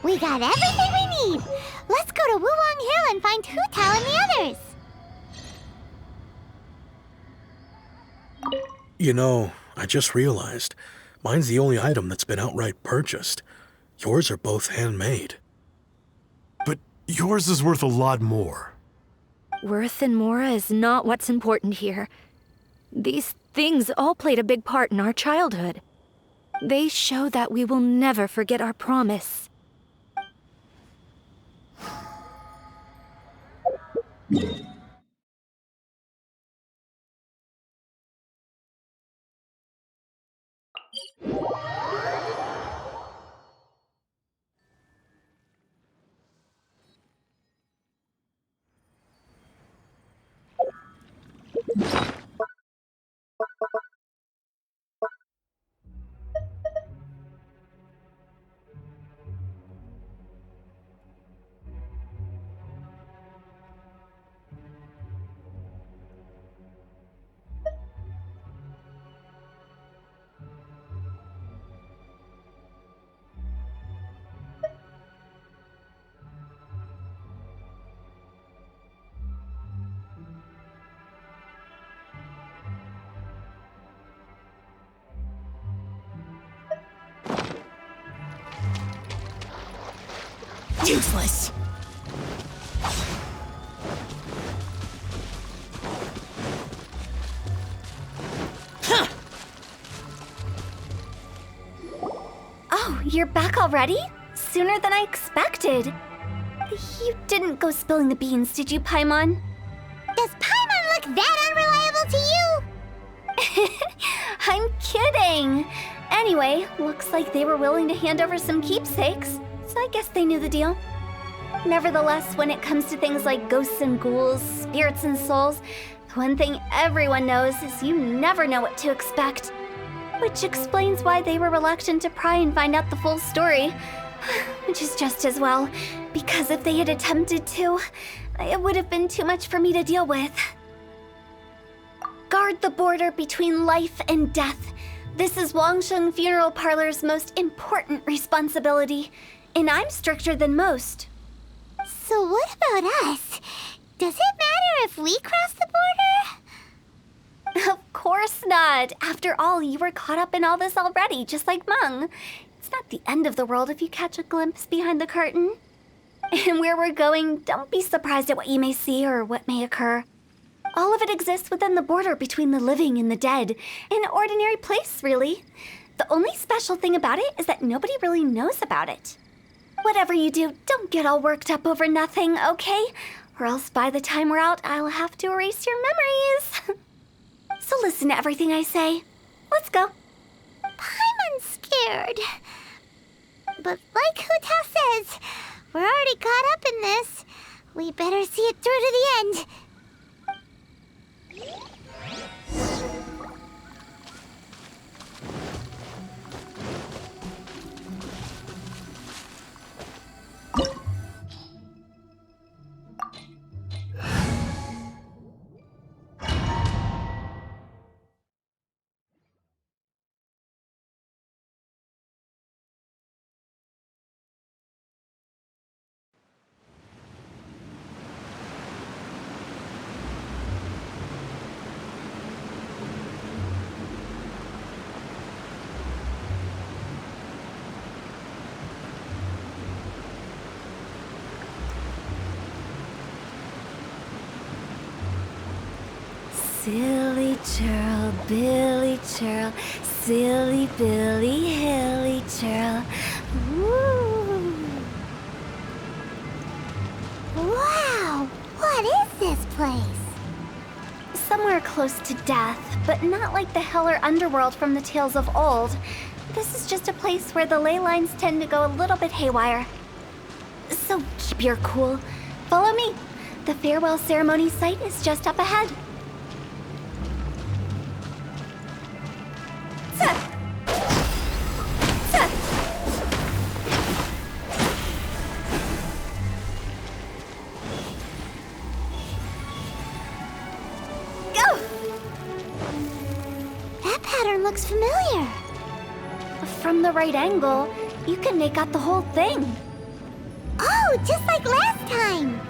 We got everything we need. Let's go to Wuwang Hill and find Hu Tao and the others. You know, I just realized, mine's the only item that's been outright purchased. Yours are both handmade. But yours is worth a lot more. Worth and Mora is not what's important here. These things all played a big part in our childhood. They show that we will never forget our promise. Useless. Oh, you're back already? Sooner than I expected. You didn't go spilling the beans, did you, Paimon? Does Paimon look that unreliable to you? I'm kidding. Anyway, looks like they were willing to hand over some keepsakes, so I guess they knew the deal. Nevertheless, when it comes to things like ghosts and ghouls, spirits and souls, the one thing everyone knows is you never know what to expect. Which explains why they were reluctant to pry and find out the full story. Which is just as well, because if they had attempted to, it would have been too much for me to deal with. Guard the border between life and death. This is Wangsheng Funeral Parlor's most important responsibility, and I'm stricter than most. So what about us? Does it matter if we cross the border? Of course not. After all, you were caught up in all this already, just like Meng. It's not the end of the world if you catch a glimpse behind the curtain. And where we're going, don't be surprised at what you may see or what may occur. All of it exists within the border between the living and the dead. An ordinary place, really. The only special thing about it is that nobody really knows about it. Whatever you do, don't get all worked up over nothing, okay? Or else by the time we're out, I'll have to erase your memories. So listen to everything I say. Let's go. Paimon's scared. But like Huta says, we're already caught up in this. We better see it through to the end. Silly churl, Billy churl, silly Billy, hilly churl. Woo! Wow! What is this place? Somewhere close to death, but not like the hell or underworld from the tales of old. This is just a place where the ley lines tend to go a little bit haywire. So keep your cool. Follow me. The farewell ceremony site is just up ahead. Looks familiar. From the right angle, you can make out the whole thing. Oh, just like last time.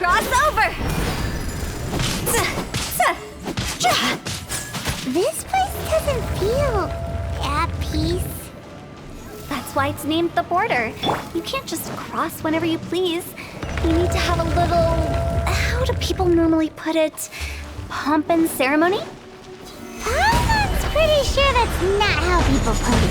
Cross over! This place doesn't feel at peace. That's why it's named the border. You can't just cross whenever you please. You need to have a little... How do people normally put it? Pomp and ceremony? Paimon's pretty sure that's not how people put it.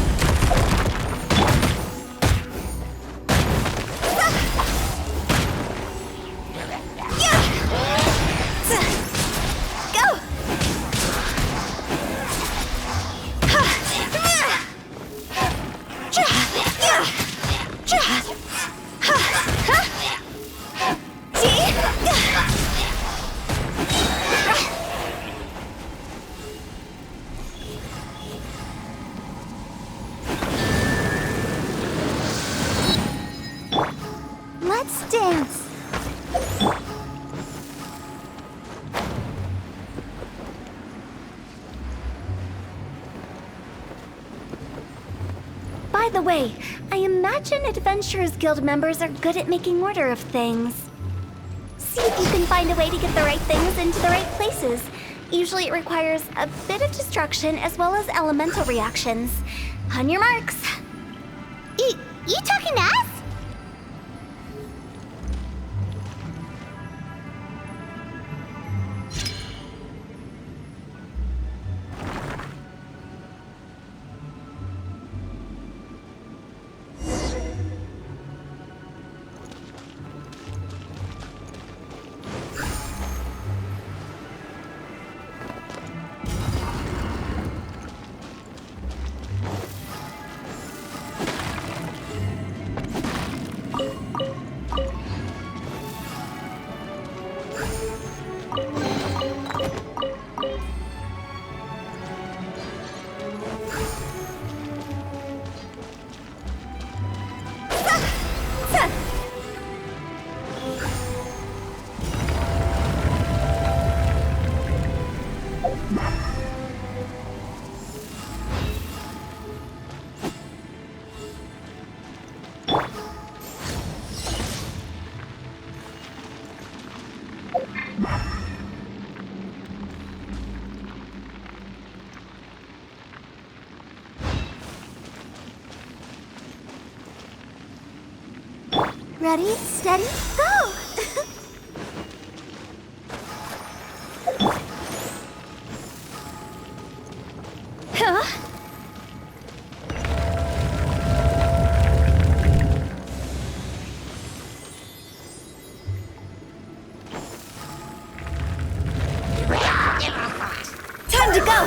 Let's dance. By the way, I imagine Adventurers Guild members are good at making order of things. See if you can find a way to get the right things into the right places. Usually it requires a bit of destruction as well as elemental reactions. On your marks. You talking to us? Ready, steady, go! Huh? Time to go!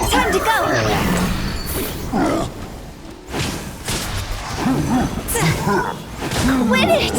Time to go! Quit it!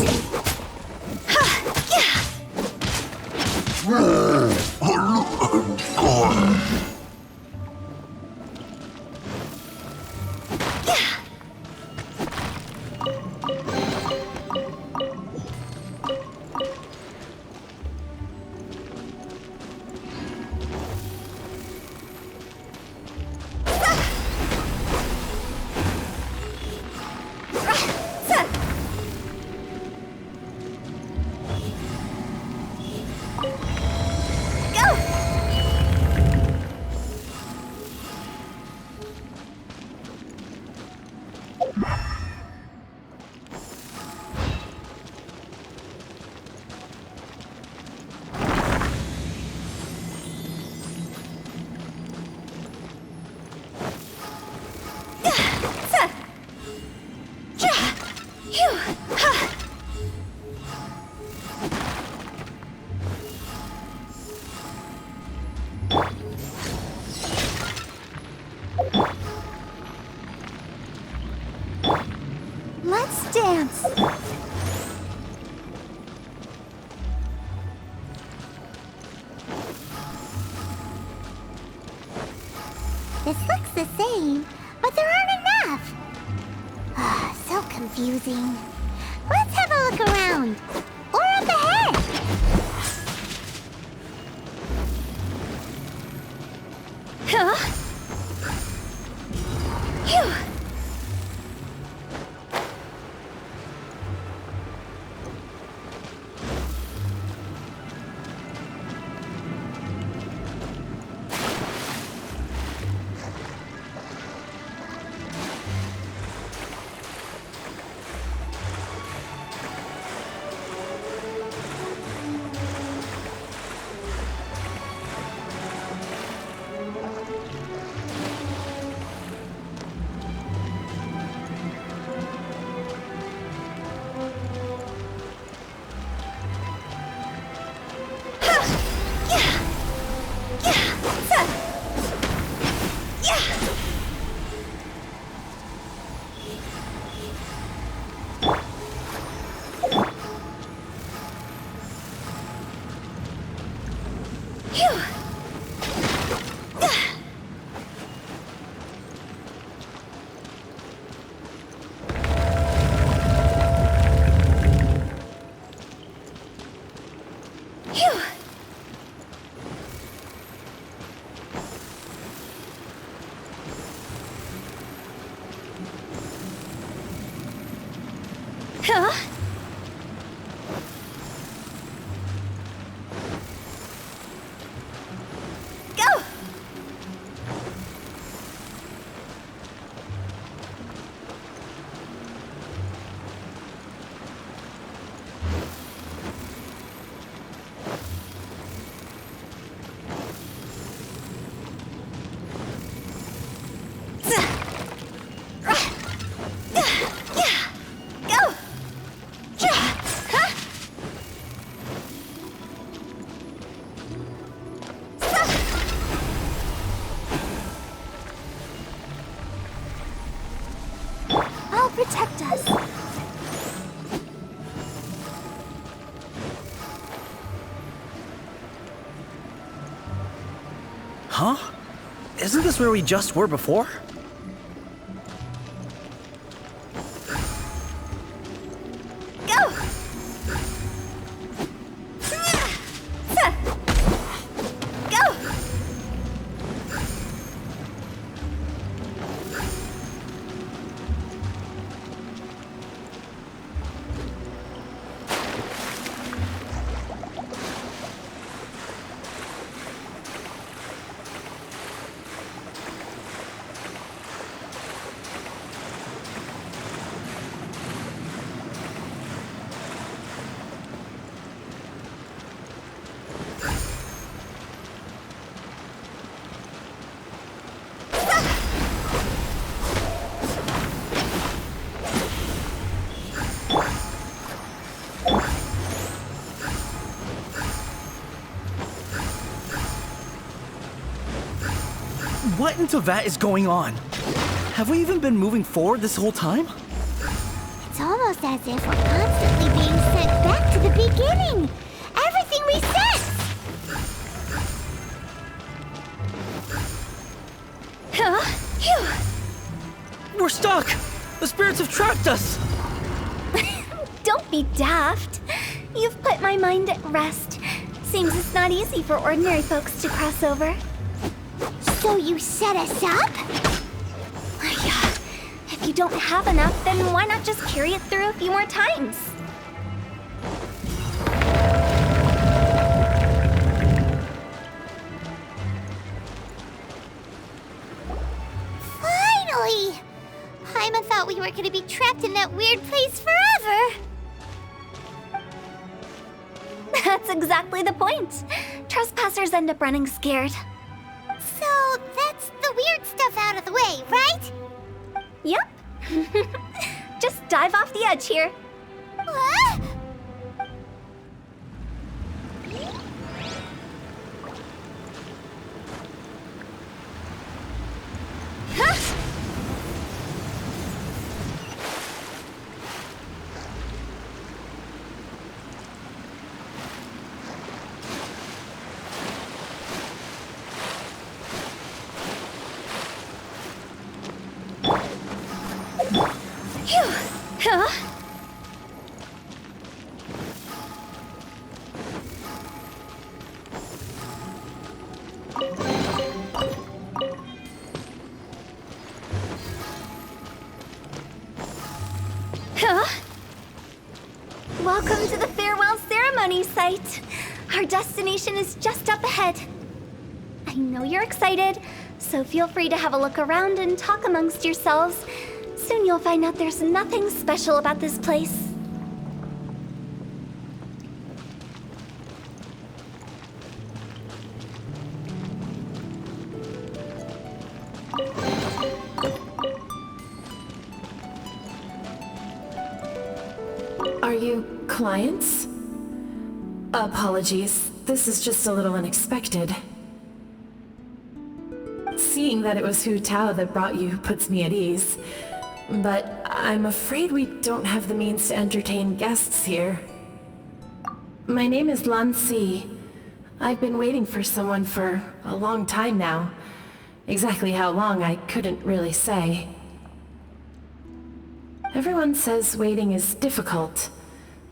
This looks the same, but there aren't enough. So confusing. Let's have a look around. Or up ahead. Huh? Phew. Huh? Go! Protect us. Huh? Isn't this where we just were before? Go! Go! What in Teyvat is going on? Have we even been moving forward this whole time? It's almost as if we're constantly being sent back to the beginning. Everything resets. Huh? Phew. We're stuck! The spirits have trapped us! Don't be daft. You've put my mind at rest. Seems it's not easy for ordinary folks to cross over. So you set us up? Yeah. If you don't have enough, then why not just carry it through a few more times? Finally! Paimon thought we were gonna be trapped in that weird place forever. That's exactly the point. Trespassers end up running scared. So that's the weird stuff out of the way, right? Yep. Just dive off the edge here. What? Huh? Welcome to the farewell ceremony site. Our destination is just up ahead. I know you're excited, so feel free to have a look around and talk amongst yourselves. Soon you'll find out there's nothing special about this place. Are you clients? Apologies, this is just a little unexpected. Seeing that it was Hu Tao that brought you puts me at ease, but I'm afraid we don't have the means to entertain guests here. My name is Lan Si. I've been waiting for someone for a long time now. Exactly how long, I couldn't really say. Everyone says waiting is difficult,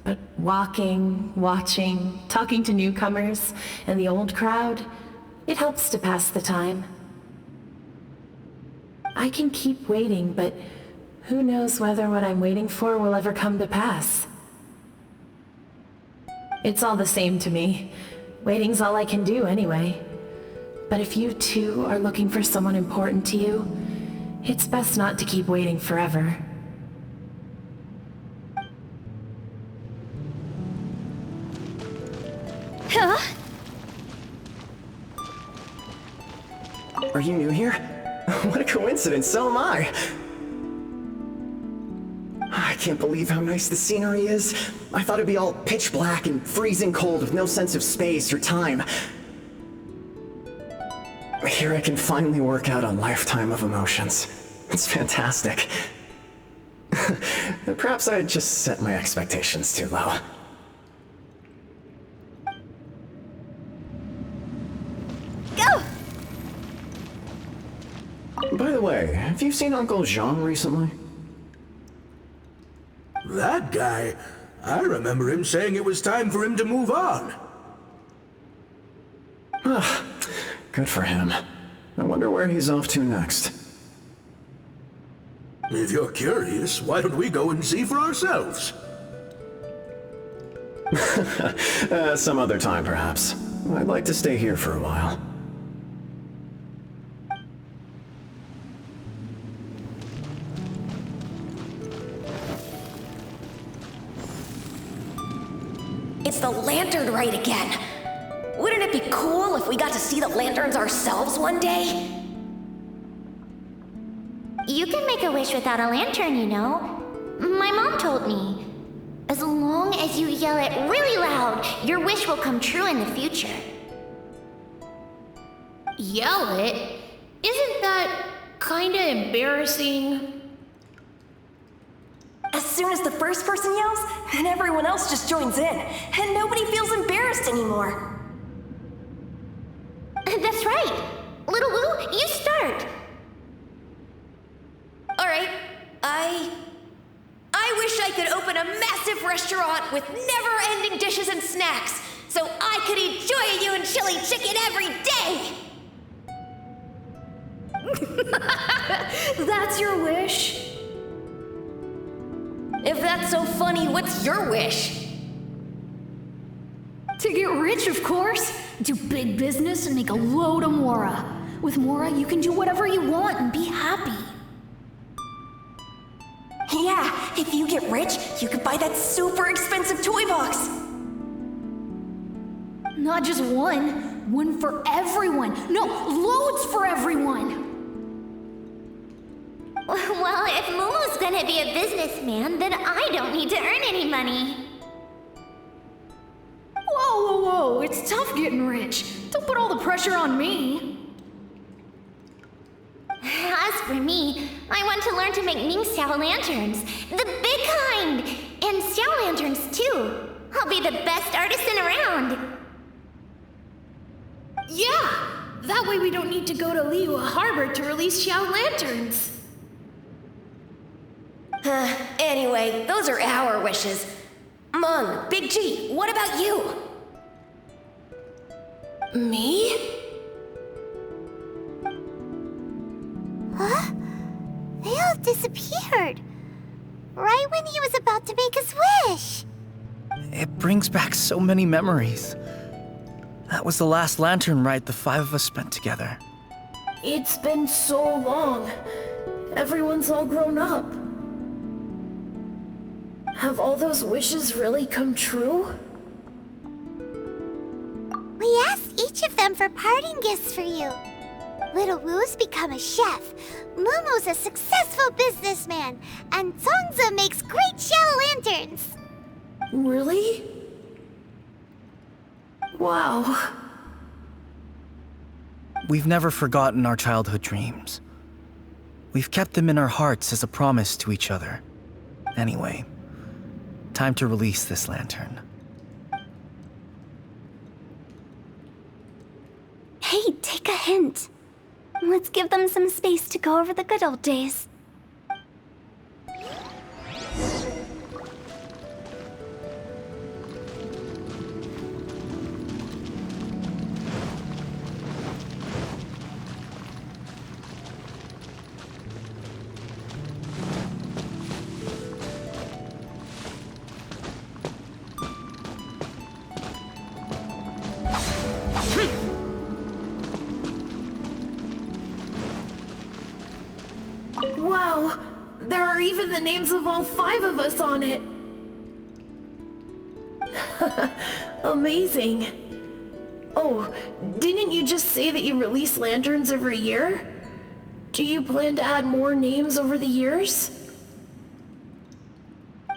but walking, watching, talking to newcomers, and the old crowd, it helps to pass the time. I can keep waiting, but who knows whether what I'm waiting for will ever come to pass. It's all the same to me. Waiting's all I can do anyway. But if you too are looking for someone important to you, it's best not to keep waiting forever. Are you new here? What a coincidence, so am I! I can't believe how nice the scenery is. I thought it'd be all pitch black and freezing cold with no sense of space or time. Here I can finally work out a lifetime of emotions. It's fantastic. Perhaps I just set my expectations too low. Go! By the way, have you seen Uncle Jean recently? That guy? I remember him saying it was time for him to move on. Good for him. I wonder where he's off to next. If you're curious, why don't we go and see for ourselves? Some other time, perhaps. I'd like to stay here for a while. It's the lantern rite again. Wouldn't it be cool if we got to see the lanterns ourselves one day? You can make a wish without a lantern, you know. My mom told me. As long as you yell it really loud, your wish will come true in the future. Yell it? Isn't that kinda embarrassing? As soon as the first person yells, then everyone else just joins in, and nobody feels embarrassed anymore. That's right. Little Wu, you start. Alright, I wish I could open a massive restaurant with never-ending dishes and snacks, so I could eat Joy You and chili chicken every day! That's your wish? If that's so funny, what's your wish? To get rich, of course. Do big business and make a load of Mora. With Mora, you can do whatever you want and be happy. Yeah, if you get rich, you could buy that super expensive toy box. Not just one. One for everyone. No, loads for everyone. Well, if Momo's gonna be a businessman, then I don't need to earn any money. Whoa. It's tough getting rich. Don't put all the pressure on me. As for me, I want to learn to make Ming Xiao lanterns. The big kind! And Xiao lanterns, too. I'll be the best artisan around. Yeah! That way we don't need to go to Liyue Harbor to release Xiao lanterns. Anyway, those are our wishes. Mung, Big G, what about you? Me? Huh? They all disappeared. right when he was about to make his wish. It brings back so many memories. That was the last lantern rite the 5 of us spent together. It's been so long. Everyone's all grown up. Have all those wishes really come true? We asked each of them for parting gifts for you. Little Wu's become a chef, Mumu's a successful businessman, and Zongza makes great shell lanterns. Really? Wow. We've never forgotten our childhood dreams. We've kept them in our hearts as a promise to each other. Anyway, time to release this lantern. Hey, take a hint. Let's give them some space to go over the good old days. Wow, there are even the names of all 5 of us on it. Amazing. Oh, didn't you just say that you release lanterns every year? Do you plan to add more names over the years?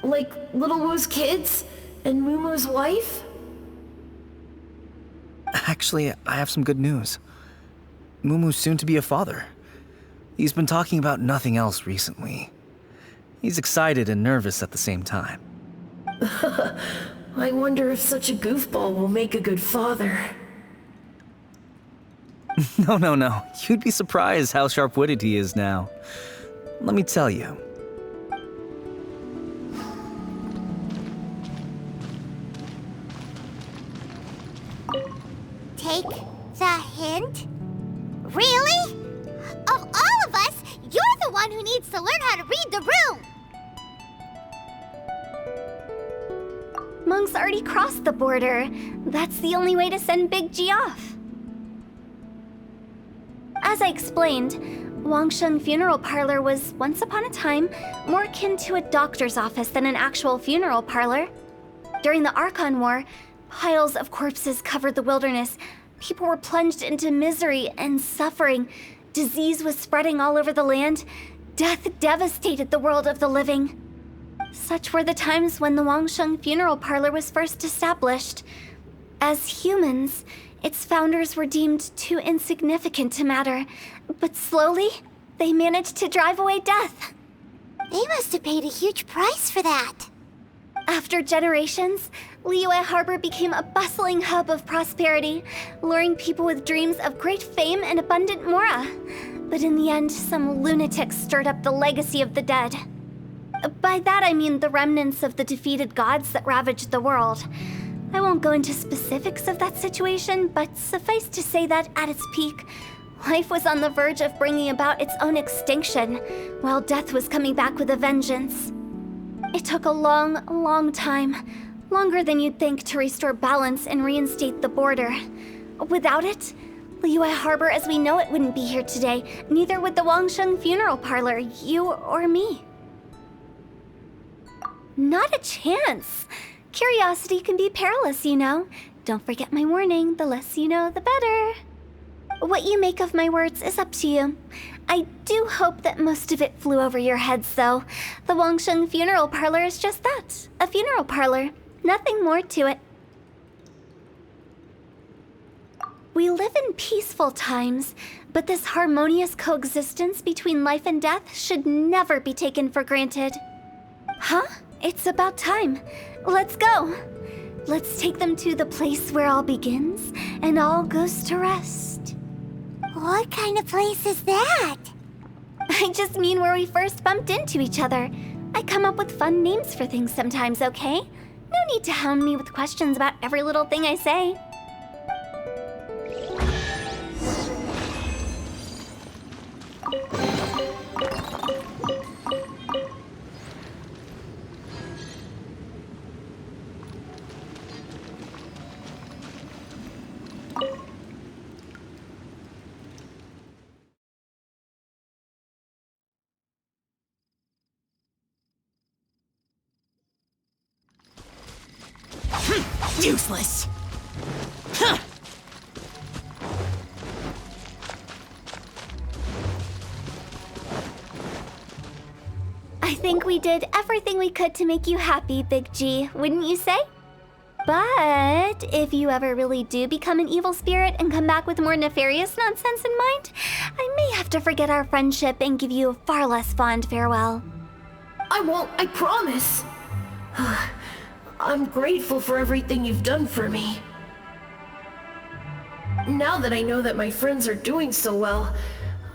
Like Little Wu's kids and Mumu's wife? Actually, I have some good news. Mumu's soon to be a father. He's been talking about nothing else recently. He's excited and nervous at the same time. I wonder if such a goofball will make a good father. No. You'd be surprised how sharp-witted he is now. Let me tell you. Take the hint? Really? Of all of us, you're the one who needs to learn how to read the room! Monk's already crossed the border. That's the only way to send Big G off. As I explained, Wangsheng Funeral Parlor was, once upon a time, more akin to a doctor's office than an actual funeral parlor. During the Archon War, piles of corpses covered the wilderness. People were plunged into misery and suffering. Disease was spreading all over the land. Death devastated the world of the living. Such were the times when the Wangsheng Funeral Parlor was first established. As humans, its founders were deemed too insignificant to matter, but slowly, they managed to drive away death. They must have paid a huge price for that. After generations, Liyue Harbor became a bustling hub of prosperity, luring people with dreams of great fame and abundant mora. But in the end, some lunatics stirred up the legacy of the dead. By that I mean the remnants of the defeated gods that ravaged the world. I won't go into specifics of that situation, but suffice to say that at its peak, life was on the verge of bringing about its own extinction, while death was coming back with a vengeance. It took a long time, longer than you'd think, to restore balance and reinstate the border. Without it, Liyue Harbor as we know it wouldn't be here today, neither would the Wangsheng Funeral Parlor, you or me. Not a chance. Curiosity can be perilous, you know. Don't forget my warning, the less you know, the better. What you make of my words is up to you. I do hope that most of it flew over your heads, though. The Wangsheng Funeral Parlor is just that, a funeral parlor. Nothing more to it. We live in peaceful times, but this harmonious coexistence between life and death should never be taken for granted. Huh? It's about time. Let's go. Let's take them to the place where all begins and all goes to rest. What kind of place is that? I just mean where we first bumped into each other. I come up with fun names for things sometimes, okay? No need to hound me with questions about every little thing I say. Useless. Huh. I think we did everything we could to make you happy, Big G, wouldn't you say? But if you ever really do become an evil spirit and come back with more nefarious nonsense in mind, I may have to forget our friendship and give you a far less fond farewell. I won't, I promise. I'm grateful for everything you've done for me. Now that I know that my friends are doing so well,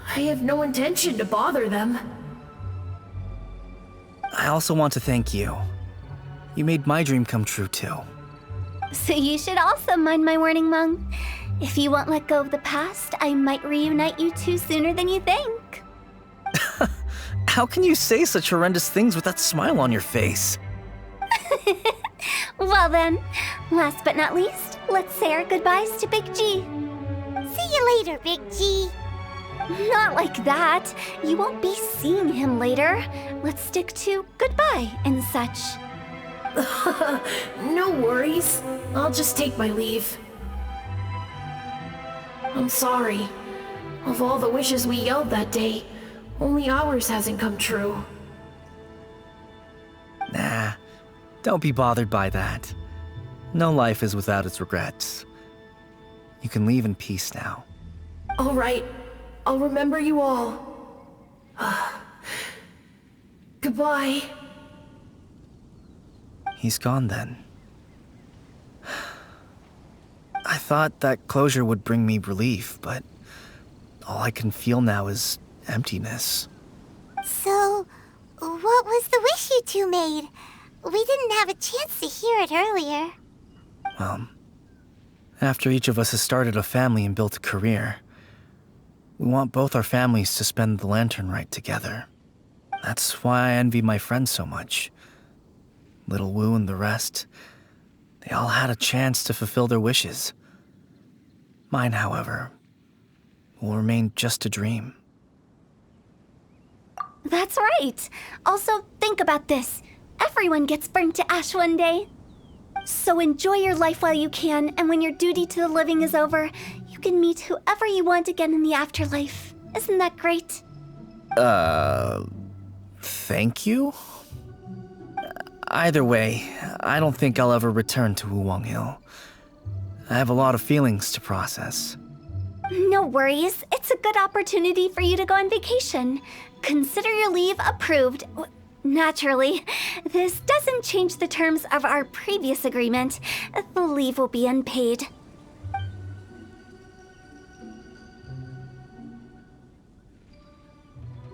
I have no intention to bother them. I also want to thank you. You made my dream come true, too. So you should also mind my warning, Mung. If you won't let go of the past, I might reunite you two sooner than you think. How can you say such horrendous things with that smile on your face? Well then, last but not least, let's say our goodbyes to Big G. See you later, Big G. Not like that. You won't be seeing him later. Let's stick to goodbye and such. No worries. I'll just take my leave. I'm sorry. Of all the wishes we yelled that day, only ours hasn't come true. Nah, don't be bothered by that. No life is without its regrets. You can leave in peace now. All right. I'll remember you all. Goodbye. He's gone then. I thought that closure would bring me relief, but all I can feel now is emptiness. So, what was the wish you two made? We didn't have a chance to hear it earlier. Well, after each of us has started a family and built a career, we want both our families to spend the Lantern Rite together. That's why I envy my friends so much. Little Wu and the rest, they all had a chance to fulfill their wishes. Mine, however, will remain just a dream. That's right. Also, think about this. Everyone gets burnt to ash one day. So enjoy your life while you can, and when your duty to the living is over, you can meet whoever you want again in the afterlife. Isn't that great? Thank you? Either way, I don't think I'll ever return to Wuwang Hill. I have a lot of feelings to process. No worries. It's a good opportunity for you to go on vacation. Consider your leave approved. Naturally, this doesn't change the terms of our previous agreement. The leave will be unpaid.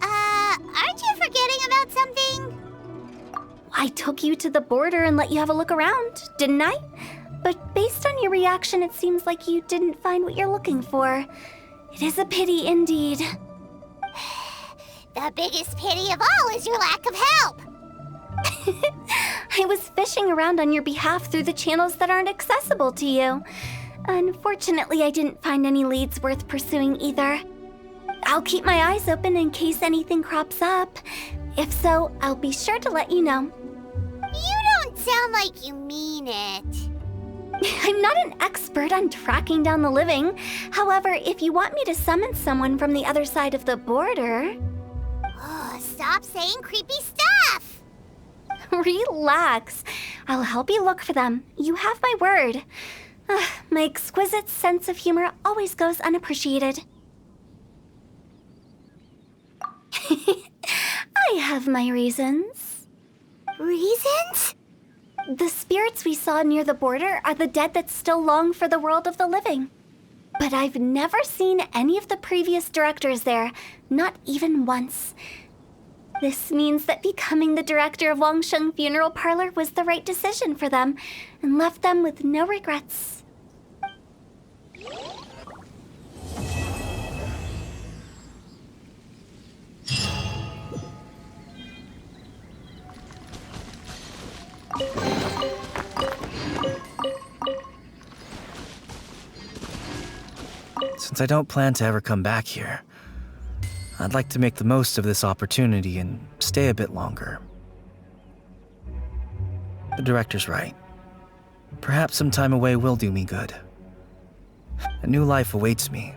Aren't you forgetting about something? I took you to the border and let you have a look around, didn't I? But based on your reaction, it seems like you didn't find what you're looking for. It is a pity indeed. The biggest pity of all is your lack of help. I was fishing around on your behalf through the channels that aren't accessible to you. Unfortunately, I didn't find any leads worth pursuing either. I'll keep my eyes open in case anything crops up. If so, I'll be sure to let you know. You don't sound like you mean it. I'm not an expert on tracking down the living. However, if you want me to summon someone from the other side of the border... Oh, stop saying creepy stuff! Relax. I'll help you look for them. You have my word. My exquisite sense of humor always goes unappreciated. I have my reasons. Reasons? The spirits we saw near the border are the dead that still long for the world of the living. But I've never seen any of the previous directors there, not even once. This means that becoming the director of Wangsheng Funeral Parlor was the right decision for them, and left them with no regrets. Since I don't plan to ever come back here, I'd like to make the most of this opportunity and stay a bit longer. The director's right. Perhaps some time away will do me good. A new life awaits me.